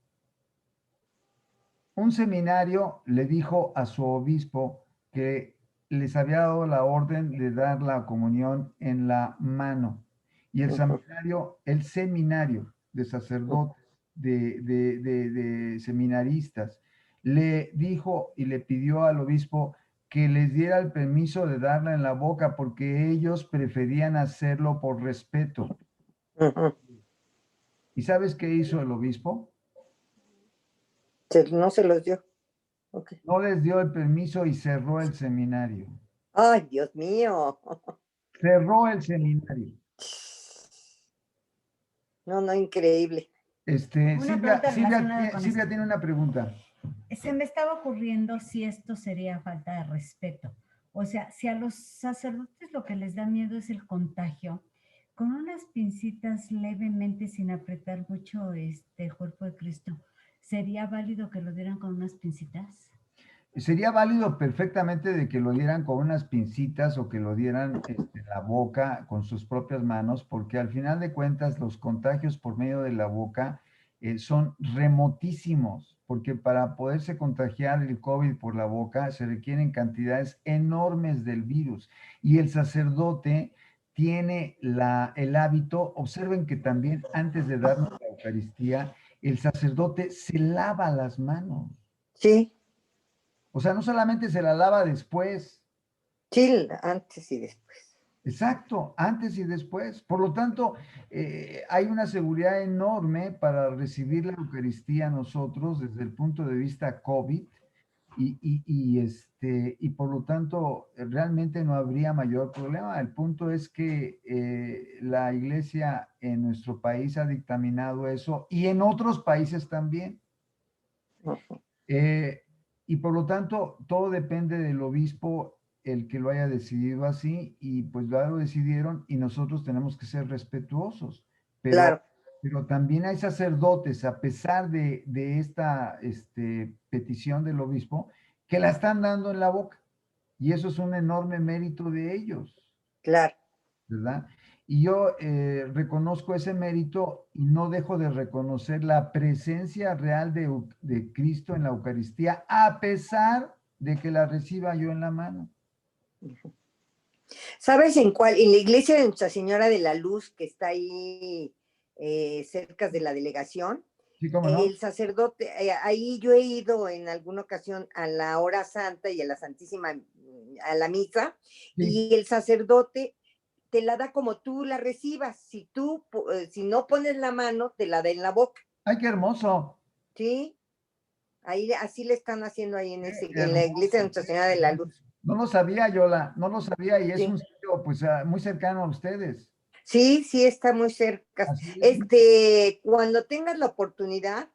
le dijo a su obispo que les había dado la orden de dar la comunión en la mano. Y Ujú. el seminario de sacerdotes, de seminaristas, le dijo y le pidió al obispo que les diera el permiso de darla en la boca porque ellos preferían hacerlo por respeto. Ujú. ¿Y sabes qué hizo el obispo? No se los dio. Okay. No les dio el permiso y cerró el seminario. Ay, Dios mío. Cerró el seminario. No, no, increíble. Una pregunta relacionada con Silvia esto. tiene una pregunta. Se me estaba ocurriendo si esto sería falta de respeto. O sea, si a los sacerdotes lo que les da miedo es el contagio, con unas pincitas levemente sin apretar mucho el cuerpo de Cristo, ¿sería válido que lo dieran con unas pincitas? Sería válido perfectamente de que lo dieran con unas pincitas o que lo dieran en la boca con sus propias manos, porque al final de cuentas los contagios por medio de la boca son remotísimos, porque para poderse contagiar el COVID por la boca se requieren cantidades enormes del virus. Y el sacerdote tiene el hábito, observen que también antes de darnos la Eucaristía, el sacerdote se lava las manos. Sí, O sea, no solamente se la lava después, sí, antes y después. exacto, antes y después. Por lo tanto, hay una seguridad enorme para recibir la Eucaristía nosotros desde el punto de vista COVID y por lo tanto realmente no habría mayor problema. El punto es que la Iglesia en nuestro país ha dictaminado eso y en otros países también. Ujú. Y por lo tanto, todo depende del obispo el que lo haya decidido así, y pues ya lo decidieron y nosotros tenemos que ser respetuosos. Claro. Pero también hay sacerdotes, a pesar de esta petición del obispo, que la están dando en la boca. Y eso es un enorme mérito de ellos, Claro. ¿verdad? Y yo reconozco ese mérito y no dejo de reconocer la presencia real de Cristo en la Eucaristía, a pesar de que la reciba yo en la mano. ¿Sabes en cuál? En la iglesia de Nuestra Señora de la Luz, que está ahí cerca de la delegación, ¿Sí, cómo no? el sacerdote, ahí yo he ido en alguna ocasión a la hora santa y a la Santísima, a la misa, Sí. y el sacerdote te la da como tú la recibas. Si tú, si no pones la mano, te la da en la boca. ¡Ay, qué hermoso! ¿Sí? Ahí, así le están haciendo ahí en la Hermoso. iglesia de Nuestra Señora de la Luz. No lo sabía, Yola, no lo sabía y es Sí. un sitio pues muy cercano a ustedes. Sí, sí, está muy cerca. Así es. Cuando tengas la oportunidad,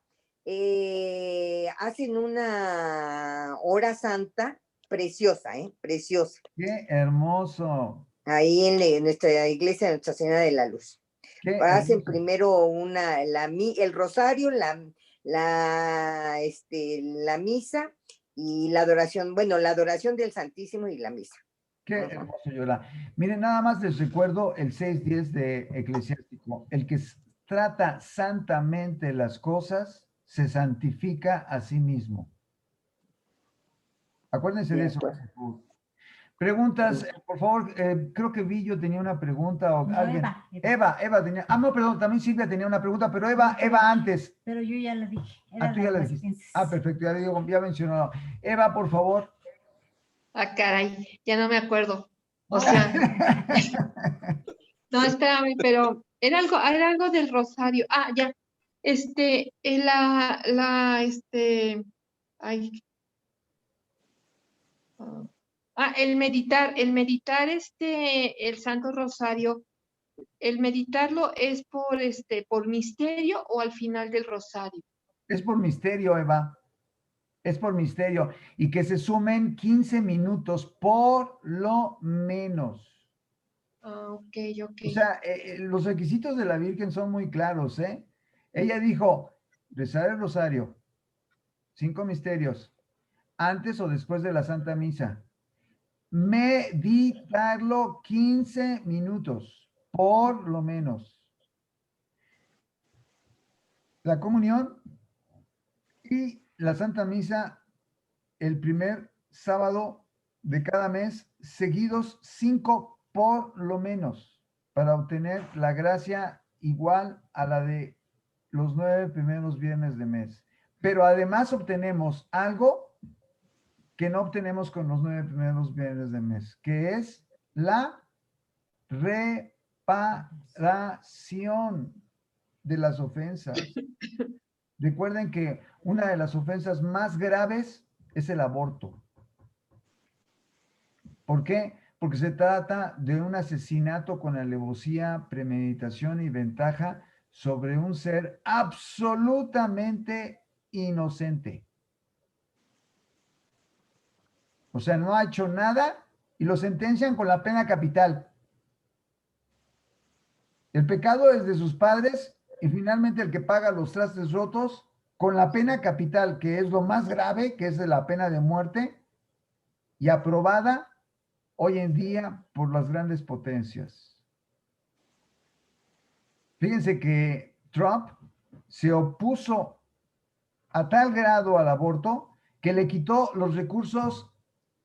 hacen una hora santa preciosa, preciosa. ¡Qué hermoso! Ahí en nuestra iglesia de Nuestra Señora de la Luz. ¡Qué Hacen hermoso! primero el rosario, la misa y la adoración, bueno, la adoración del Santísimo y la misa. ¡Qué hermoso, Yola! Miren, nada más les recuerdo el 6:10 de Eclesiástico. El que trata santamente las cosas se santifica a sí mismo. Acuérdense de De eso, acuerdo. por favor. Preguntas, por favor, creo que Villo tenía una pregunta o No, alguien. Eva. Eva tenía. Ah, no, perdón, también Silvia tenía una pregunta, pero Eva antes. Pero yo ya la dije. Ah, Era tú la ya de la las dijiste. piensas. Ah, perfecto, ya le digo, ya mencionó. Eva, por favor. Ah, caray, ya no me acuerdo. O sea, no, espérame, pero era algo del rosario. Ah, ya. Ay, el Santo Rosario, el meditarlo es por misterio o al final del rosario. Es por misterio, Eva. Es por misterio. Y que se sumen 15 minutos por lo menos. Ah, ok, ok. O sea, los requisitos de la Virgen son muy claros, ¿eh? Ella dijo, rezar el rosario, 5 misterios, antes o después de la Santa Misa. Meditarlo 15 minutos, por lo menos. La comunión y la Santa Misa el primer sábado de cada mes, seguidos 5 por lo menos, para obtener la gracia igual a la de los 9 primeros viernes de mes. Pero además obtenemos algo que no obtenemos con los 9 primeros viernes de mes, que es la reparación de las ofensas. Recuerden que una de las ofensas más graves es el aborto. ¿Por qué? Porque se trata de un asesinato con alevosía, premeditación y ventaja sobre un ser absolutamente inocente. O sea, no ha hecho nada y lo sentencian con la pena capital. El pecado es de sus padres y finalmente el que paga los trastes rotos con la pena capital, que es lo más grave, que es de la pena de muerte y aprobada hoy en día por las grandes potencias. Fíjense que Trump se opuso a tal grado al aborto que le quitó los recursos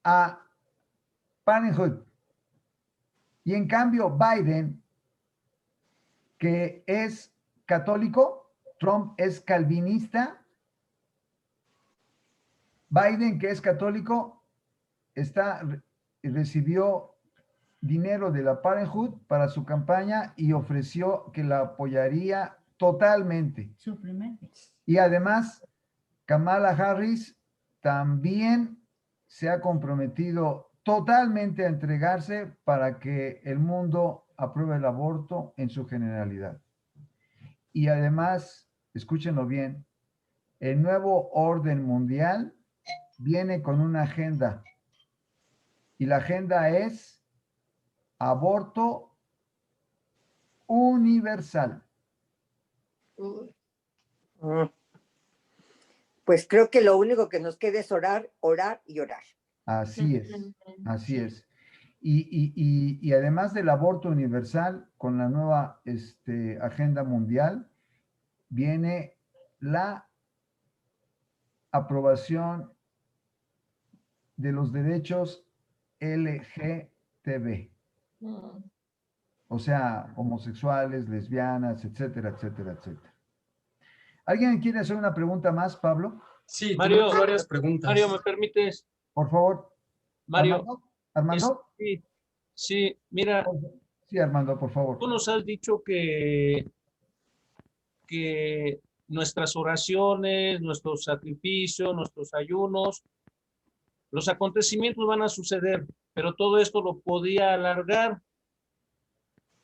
a Parenthood. Y en cambio Biden, que es católico, Trump es calvinista, Biden, que es católico, recibió dinero de la Parenthood para su campaña y ofreció que la apoyaría totalmente. Su primer vez. Y además, Kamala Harris también se ha comprometido totalmente a entregarse para que el mundo apruebe el aborto en su generalidad. Y además, escúchenlo bien, el nuevo orden mundial viene con una agenda. Y la agenda es aborto universal. Pues creo que lo único que nos queda es orar, orar y orar. Así es, así es. Y además del aborto universal, con la nueva agenda mundial, viene la aprobación de los derechos LGTB, o sea, homosexuales, lesbianas, etcétera, etcétera, etcétera. ¿Alguien quiere hacer una pregunta más, Pablo? Sí, Mario, tenemos varias preguntas. Mario, ¿me permites? Por favor. Mario, ¿Armando? ¿Armando? Sí, mira, Sí, Armando, por favor. tú nos has dicho que nuestras oraciones, nuestros sacrificios, nuestros ayunos, los acontecimientos van a suceder, pero todo esto lo podía alargar.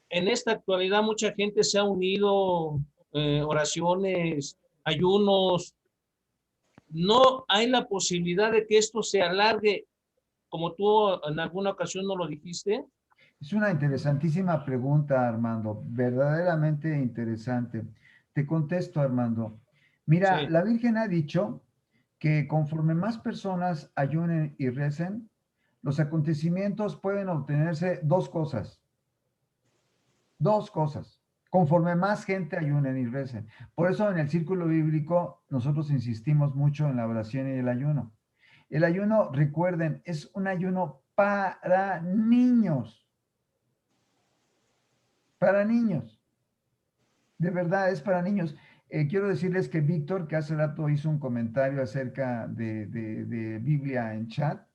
En esta actualidad mucha gente se ha unido, oraciones, ayunos. No hay la posibilidad de que esto se alargue, como tú en alguna ocasión nos lo dijiste. Es una interesantísima pregunta, Armando, verdaderamente interesante. Te contesto, Armando. Mira, Sí. la Virgen ha dicho que conforme más personas ayunen y recen, los acontecimientos pueden obtenerse dos cosas. Dos cosas. Conforme más gente ayunen y recen. Por eso en el círculo bíblico nosotros insistimos mucho en la oración y el ayuno. El ayuno, recuerden, es un ayuno para niños. Para niños. De verdad, es para niños. Quiero decirles que Víctor, que hace rato hizo un comentario acerca de Biblia en chat,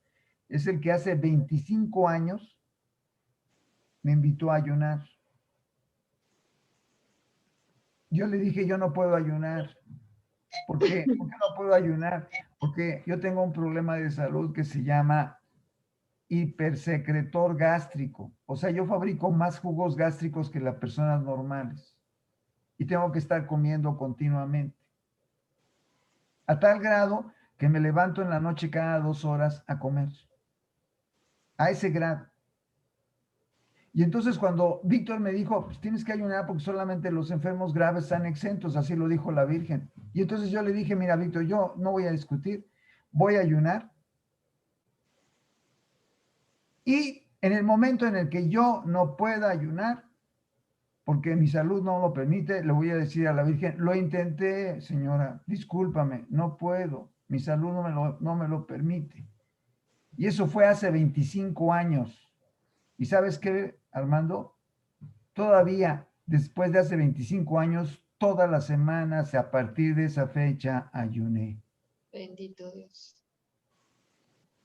es el que hace 25 años me invitó a ayunar. Yo le dije, yo no puedo ayunar. ¿Por qué? ¿Por qué no puedo ayunar? Porque yo tengo un problema de salud que se llama hipersecretor gástrico. O sea, yo fabrico más jugos gástricos que las personas normales. Y tengo que estar comiendo continuamente. A tal grado que me levanto en la noche cada 2 horas a comer. A ese grado. Y entonces cuando Víctor me dijo, pues tienes que ayunar porque solamente los enfermos graves están exentos, así lo dijo la Virgen. Y entonces yo le dije, mira, Víctor, yo no voy a discutir, voy a ayunar. Y en el momento en el que yo no pueda ayunar, porque mi salud no lo permite, le voy a decir a la Virgen, lo intenté, señora, discúlpame, no puedo, mi salud no me lo permite. Y eso fue hace 25 años. ¿Y sabes qué, Armando? Todavía, después de hace 25 años, todas las semanas, a partir de esa fecha, ayuné. Bendito Dios.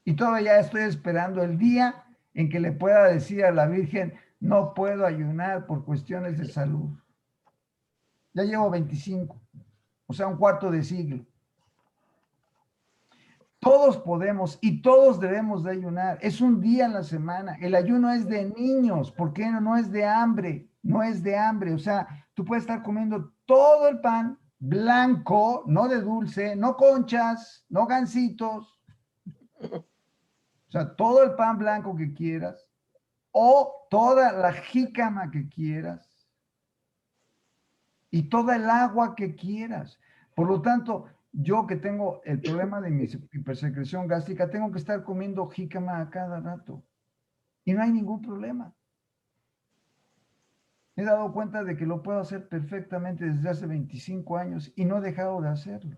Y todavía estoy esperando el día en que le pueda decir a la Virgen, no puedo ayunar por cuestiones de salud. Ya llevo 25, o sea, un cuarto de siglo. Todos podemos y todos debemos de ayunar. Es un día en la semana. El ayuno es de niños. ¿Por qué no? No es de hambre. No es de hambre. O sea, tú puedes estar comiendo todo el pan blanco, no de dulce, no conchas, no gansitos. O sea, todo el pan blanco que quieras o toda la jícama que quieras y toda el agua que quieras. Por lo tanto, yo que tengo el problema de mi hipersecreción gástrica, tengo que estar comiendo jícama a cada rato. Y no hay ningún problema. Me he dado cuenta de que lo puedo hacer perfectamente desde hace 25 años y no he dejado de hacerlo.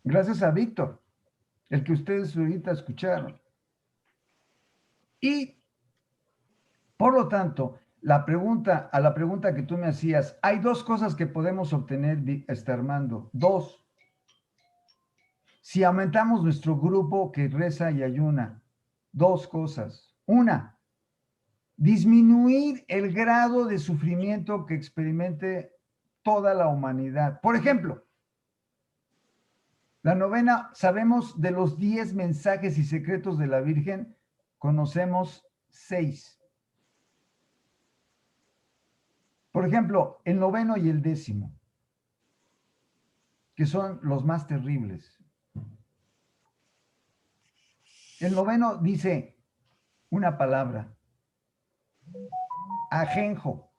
Gracias a Víctor, el que ustedes ahorita escucharon. Y, por lo tanto, a la pregunta que tú me hacías, hay dos cosas que podemos obtener, Armando. Dos. Si aumentamos nuestro grupo que reza y ayuna, dos cosas. Una, disminuir el grado de sufrimiento que experimente toda la humanidad. Por ejemplo, la novena, sabemos de los 10 mensajes y secretos de la Virgen, conocemos 6. Por ejemplo, el noveno y el 10º, que son los más terribles. El noveno dice una palabra, ajenjo,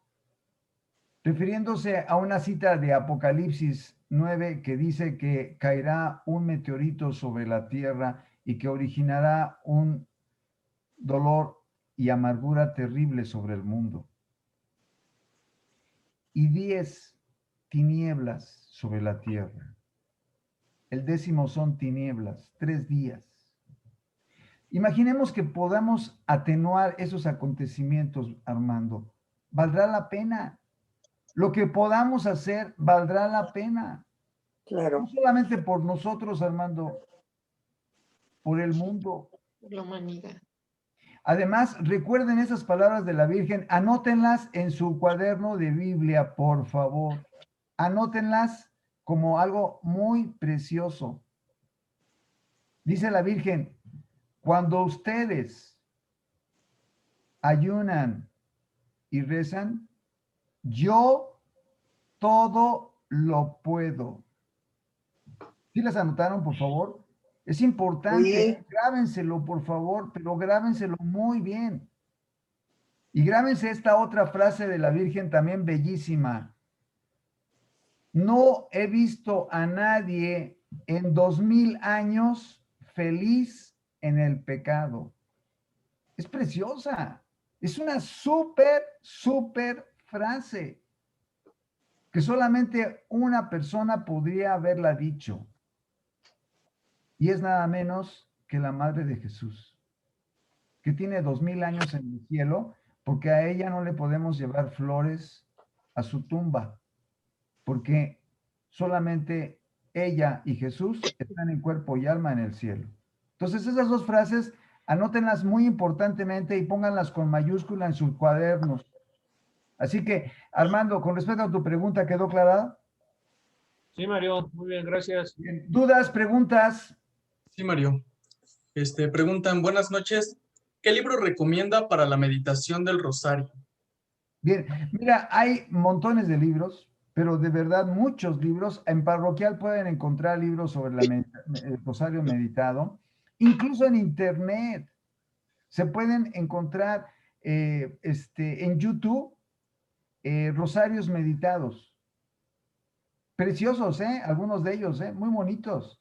refiriéndose a una cita de Apocalipsis 9 que dice que caerá un meteorito sobre la tierra y que originará un dolor y amargura terrible sobre el mundo. Y 10 tinieblas sobre la tierra. El 10º son tinieblas, 3 días. Imaginemos que podamos atenuar esos acontecimientos, Armando. ¿Valdrá la pena? Lo que podamos hacer valdrá la pena. Claro. No solamente por nosotros, Armando, por el mundo. Por la humanidad. Además, recuerden esas palabras de la Virgen, anótenlas en su cuaderno de Biblia, por favor. Anótenlas como algo muy precioso. Dice la Virgen, cuando ustedes ayunan y rezan, yo todo lo puedo. ¿Sí las anotaron, por favor? Es importante, Sí. grábenselo, por favor, pero grábenselo muy bien. Y grábense esta otra frase de la Virgen también bellísima. No he visto a nadie en 2000 años feliz en el pecado. Es preciosa. Es una súper frase que solamente una persona podría haberla dicho. Y es nada menos que la Madre de Jesús, que tiene 2000 años en el cielo, porque a ella no le podemos llevar flores a su tumba, porque solamente ella y Jesús están en cuerpo y alma en el cielo. Entonces esas dos frases, anótenlas muy importantemente y pónganlas con mayúscula en sus cuadernos. Así que, Armando, con respecto a tu pregunta, ¿quedó clara? Sí, Mario, muy bien, gracias. Bien. ¿Dudas, preguntas? Sí, Mario. Preguntan, buenas noches, ¿qué libro recomienda para la meditación del rosario? Bien, mira, hay montones de libros, pero de verdad muchos libros. En Parroquial pueden encontrar libros sobre el rosario meditado, incluso en internet. Se pueden encontrar en YouTube rosarios meditados. Preciosos, ¿eh? Algunos de ellos, ¿eh? Muy bonitos.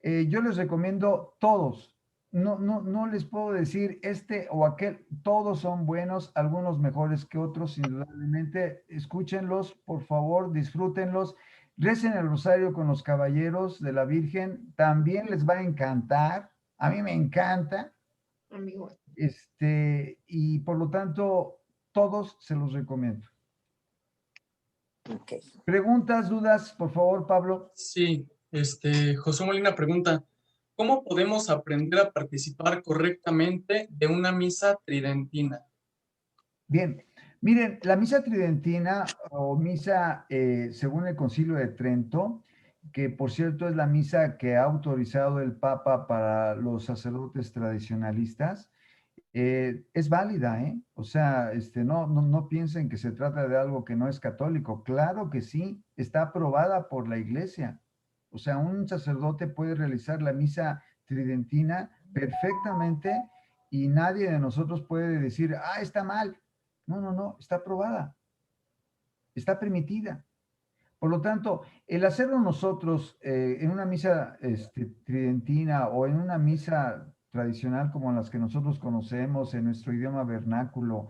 Yo les recomiendo todos. No les puedo decir este o aquel, todos son buenos, algunos mejores que otros, indudablemente. Escúchenlos, por favor, disfrútenlos. Recen el rosario con los caballeros de la Virgen, también les va a encantar. A mí me encanta. Amigo. Y por lo tanto, todos se los recomiendo. Okay. ¿Preguntas, dudas, por favor, Pablo? Sí, José Molina pregunta, ¿cómo podemos aprender a participar correctamente de una misa tridentina? Bien, miren, la misa tridentina o misa según el Concilio de Trento, que por cierto es la misa que ha autorizado el Papa para los sacerdotes tradicionalistas, es válida, ¿eh? O sea, no piensen que se trata de algo que no es católico. Claro que sí, está aprobada por la Iglesia. O sea, un sacerdote puede realizar la misa tridentina perfectamente y nadie de nosotros puede decir, está mal. No, está aprobada, está permitida. Por lo tanto, el hacerlo nosotros en una misa tridentina o en una misa tradicional como las que nosotros conocemos en nuestro idioma vernáculo,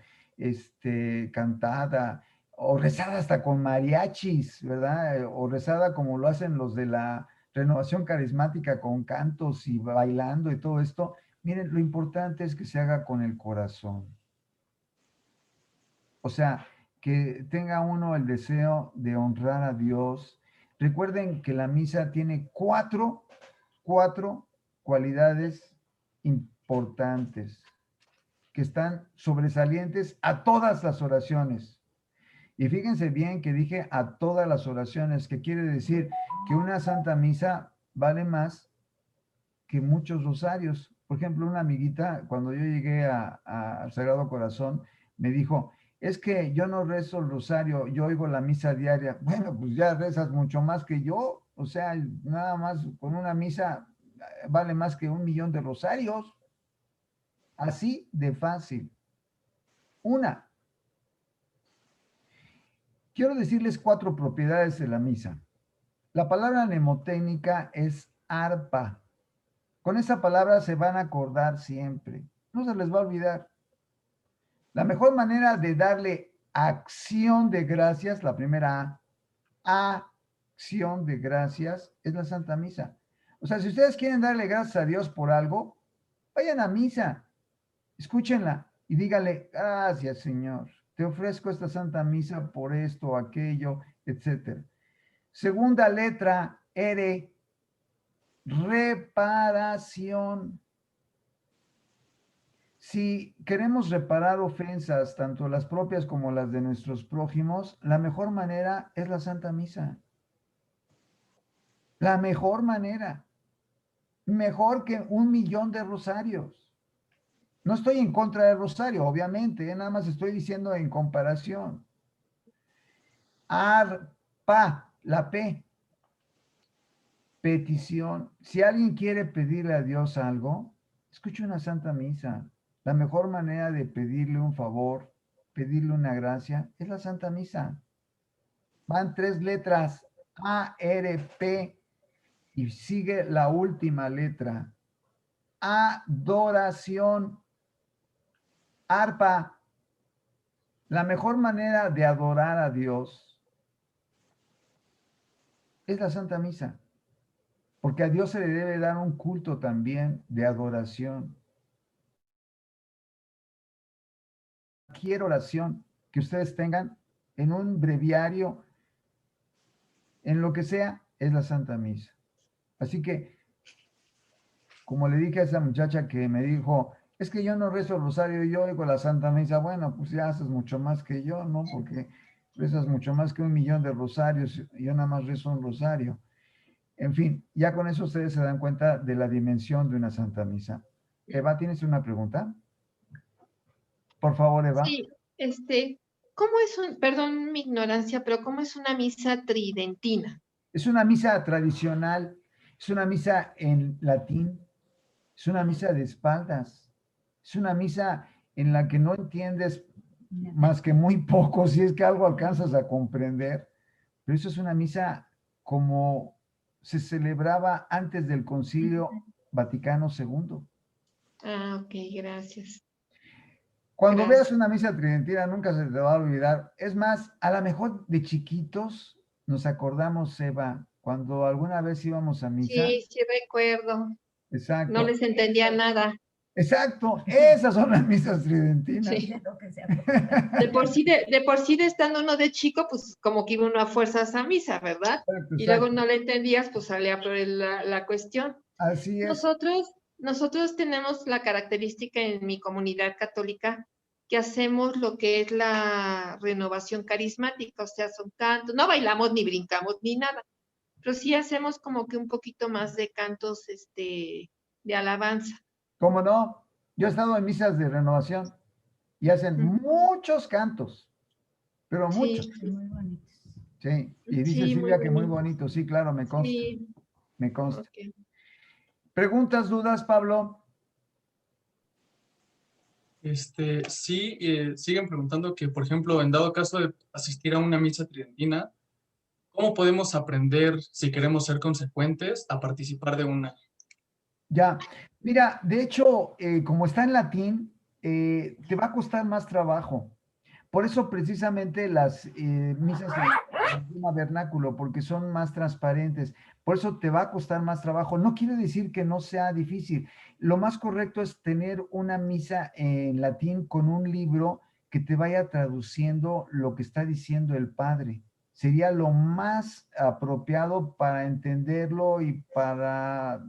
cantada o rezada hasta con mariachis, ¿verdad? O rezada como lo hacen los de la renovación carismática con cantos y bailando y todo esto. Miren, lo importante es que se haga con el corazón. O sea, que tenga uno el deseo de honrar a Dios. Recuerden que la misa tiene cuatro cualidades importantes que están sobresalientes a todas las oraciones. Y fíjense bien que dije a todas las oraciones, que quiere decir que una santa misa vale más que muchos rosarios. Por ejemplo, una amiguita, cuando yo llegué al Sagrado Corazón, me dijo, es que yo no rezo el rosario, yo oigo la misa diaria. Bueno, pues ya rezas mucho más que yo. O sea, nada más con una misa vale más que 1,000,000 de rosarios. Así de fácil. Quiero decirles 4 propiedades de la misa. La palabra mnemotécnica es arpa. Con esa palabra se van a acordar siempre. No se les va a olvidar. La mejor manera de darle acción de gracias, la primera A, acción de gracias, es la Santa Misa. O sea, si ustedes quieren darle gracias a Dios por algo, vayan a misa, escúchenla y díganle, gracias Señor, te ofrezco esta Santa Misa por esto, aquello, etcétera. Segunda letra, R, reparación. Si queremos reparar ofensas, tanto las propias como las de nuestros prójimos, la mejor manera es la Santa Misa. La mejor manera. Mejor que 1,000,000 de rosarios. No estoy en contra del rosario, obviamente, nada más estoy diciendo en comparación. Arpa, la P. Petición. Si alguien quiere pedirle a Dios algo, escuche una Santa Misa. La mejor manera de pedirle un favor, pedirle una gracia, es la Santa Misa. Van 3 letras, A, R, P, y sigue la última letra. Adoración. Arpa. La mejor manera de adorar a Dios es la Santa Misa. Porque a Dios se le debe dar un culto también de adoración. Cualquier oración que ustedes tengan en un breviario, en lo que sea, es la Santa Misa. Así que, como le dije a esa muchacha que me dijo, es que yo no rezo el rosario, yo oigo la Santa Misa, bueno, pues ya haces mucho más que yo, ¿no? Porque rezas mucho más que 1,000,000 de rosarios, yo nada más rezo un rosario. En fin, ya con eso ustedes se dan cuenta de la dimensión de una Santa Misa. Eva, ¿tienes una pregunta? Por favor, Eva. Sí, ¿cómo es perdón mi ignorancia, pero cómo es una misa tridentina? Es una misa tradicional, es una misa en latín, es una misa de espaldas, es una misa en la que no entiendes más que muy poco, si es que algo alcanzas a comprender, pero eso es una misa como se celebraba antes del Concilio Vaticano II. Ah, ok, gracias. Cuando Gracias. veas una misa tridentina, nunca se te va a olvidar. Es más, a lo mejor de chiquitos nos acordamos, Eva, cuando alguna vez íbamos a misa. Sí, sí recuerdo. No Exacto, les entendía nada. exacto, esas son las misas tridentinas. Sí. De lo que se acuerda. De por sí de estando uno de chico, pues como que iba uno a fuerzas a misa, ¿verdad? Exacto, Y luego exacto. no le entendías, pues salía por la cuestión. Así es. Nosotros tenemos la característica en mi comunidad católica que hacemos lo que es la renovación carismática, o sea, son cantos, no bailamos ni brincamos ni nada, pero sí hacemos como que un poquito más de cantos, de alabanza. ¿Cómo no? Yo he estado en misas de renovación y hacen muchos cantos, pero muchos. Sí, Muy bonitos. Sí, y dice sí, muy Silvia que muy bonito. bonito. Sí, claro, me consta, Sí, me consta. ok. ¿Preguntas, dudas, Pablo? Sí, siguen preguntando que, por ejemplo, en dado caso de asistir a una misa tridentina, ¿cómo podemos aprender, si queremos ser consecuentes, a participar de una? Ya, mira, de hecho, como está en latín, te va a costar más trabajo. Por eso precisamente las misas en idioma vernáculo, porque son más transparentes. Por eso te va a costar más trabajo. No quiere decir que no sea difícil. Lo más correcto es tener una misa en latín con un libro que te vaya traduciendo lo que está diciendo el padre. Sería lo más apropiado para entenderlo y para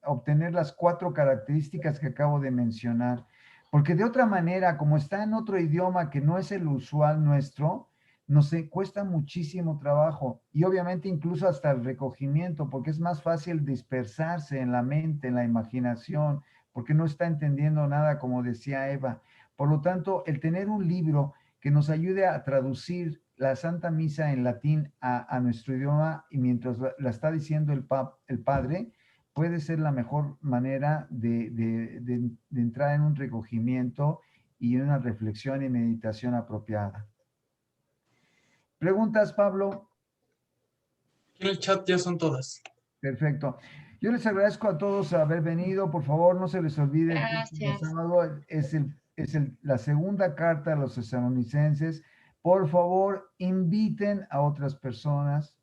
obtener las 4 características que acabo de mencionar. Porque de otra manera, como está en otro idioma que no es el usual nuestro, nos cuesta muchísimo trabajo y obviamente incluso hasta el recogimiento, porque es más fácil dispersarse en la mente, en la imaginación, porque no está entendiendo nada, como decía Eva. Por lo tanto, el tener un libro que nos ayude a traducir la Santa Misa en latín a nuestro idioma y mientras la está diciendo el Padre, puede ser la mejor manera de entrar en un recogimiento y una reflexión y meditación apropiada. ¿Preguntas, Pablo? En el chat ya son todas. Perfecto. Yo les agradezco a todos haber venido. Por favor, no se les olvide que este Gracias. sábado la segunda carta a los tesalonicenses. Por favor, inviten a otras personas.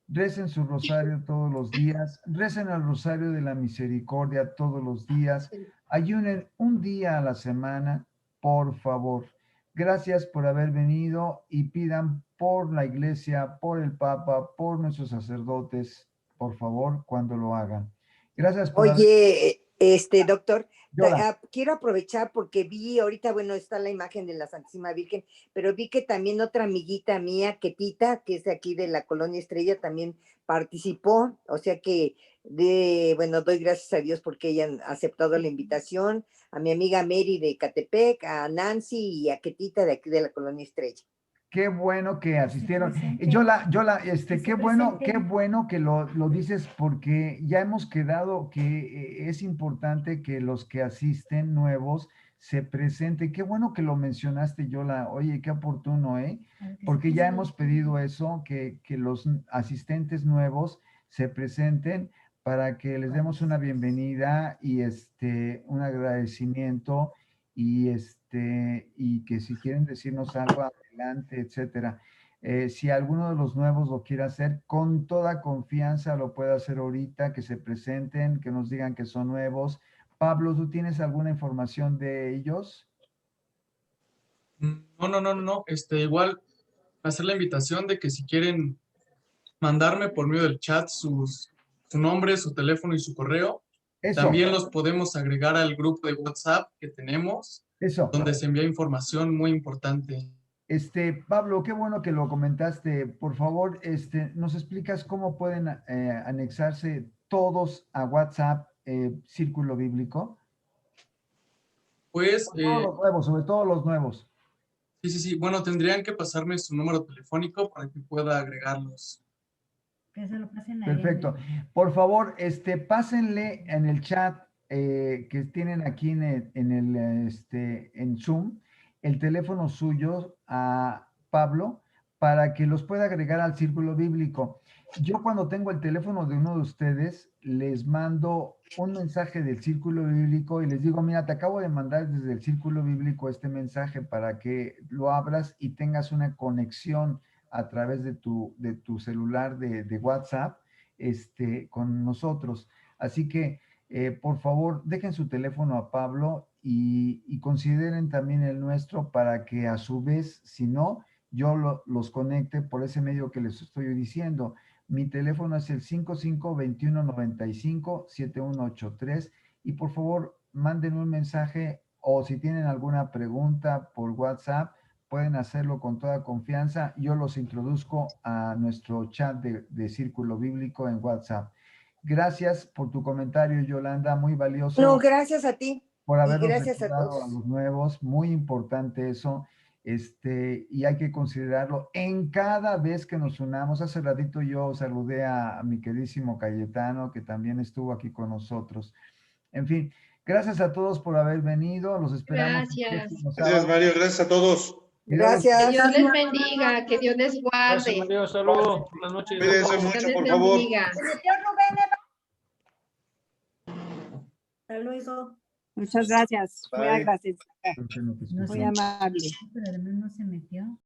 Recen su rosario todos los días. Recen el rosario de la misericordia todos los días. Ayunen un día a la semana, por favor. Gracias por haber venido y pidan por la iglesia, por el Papa, por nuestros sacerdotes, por favor, cuando lo hagan. Gracias por haber... Oye, doctor, Yola. quiero aprovechar porque vi ahorita, bueno, está la imagen de la Santísima Virgen, pero vi que también otra amiguita mía, Ketita, que es de aquí de la Colonia Estrella, también participó, o sea que, bueno, doy gracias a Dios porque ella ha aceptado la invitación, a mi amiga Mary de Catepec, a Nancy y a Ketita de aquí de la Colonia Estrella. Qué bueno que asistieron. presente. Yola, Que se qué bueno presenten. que lo dices porque ya hemos quedado que es importante que los que asisten nuevos se presenten. Qué bueno que lo mencionaste, Yola. Oye, qué oportuno, ¿eh? Porque ya hemos pedido eso, que los asistentes nuevos se presenten para que les demos una bienvenida y un agradecimiento y que si quieren decirnos algo adelante, etcétera. Si alguno de los nuevos lo quiere hacer, con toda confianza lo puede hacer ahorita, que se presenten, que nos digan que son nuevos. Pablo, ¿tú tienes alguna información de ellos? No. Igual hacer la invitación de que si quieren mandarme por medio del chat su nombre, su teléfono y su correo, Eso, también los podemos agregar al grupo de WhatsApp que tenemos, eso. donde se envía información muy importante. Pablo, qué bueno que lo comentaste. Por favor, ¿nos explicas cómo pueden anexarse todos a WhatsApp Círculo Bíblico? Pues, Todos los nuevos, sobre todo los nuevos. sí. Bueno, tendrían que pasarme su número telefónico para que pueda agregarlos. Que se lo pasen ahí. Perfecto. Por favor, pásenle en el chat que tienen aquí en Zoom el teléfono suyo a Pablo para que los pueda agregar al círculo bíblico. Yo cuando tengo el teléfono de uno de ustedes, les mando un mensaje del círculo bíblico y les digo, mira, te acabo de mandar desde el círculo bíblico este mensaje para que lo abras y tengas una conexión a través de tu celular de WhatsApp con nosotros. Así que, por favor, dejen su teléfono a Pablo y consideren también el nuestro para que a su vez, si no, yo los conecte por ese medio que les estoy diciendo. Mi teléfono es el 55-2195-7183 y por favor, manden un mensaje o si tienen alguna pregunta por WhatsApp, pueden hacerlo con toda confianza. Yo los introduzco a nuestro chat de Círculo Bíblico en WhatsApp. Gracias por tu comentario, Yolanda, muy valioso. No, gracias a ti. Por Y habernos gracias a ayudado todos. a los nuevos, muy importante eso. Y hay que considerarlo en cada vez que nos unamos. Hace ratito yo saludé a mi queridísimo Cayetano, que también estuvo aquí con nosotros. En fin, gracias a todos por haber venido. Los esperamos el Gracias. próximo Gracias, sábado. Mario. Gracias a todos. Que Gracias. Dios les bendiga, que Dios les Gracias, guarde. Mario. Hasta luego. Buenas noches. Cuídense Dios mucho, les por favor. bendiga. Se metió Rubén. Hasta luego. Muchas gracias. Muy Bye. agradecida. No Muy sé, amable. pero además no se metió.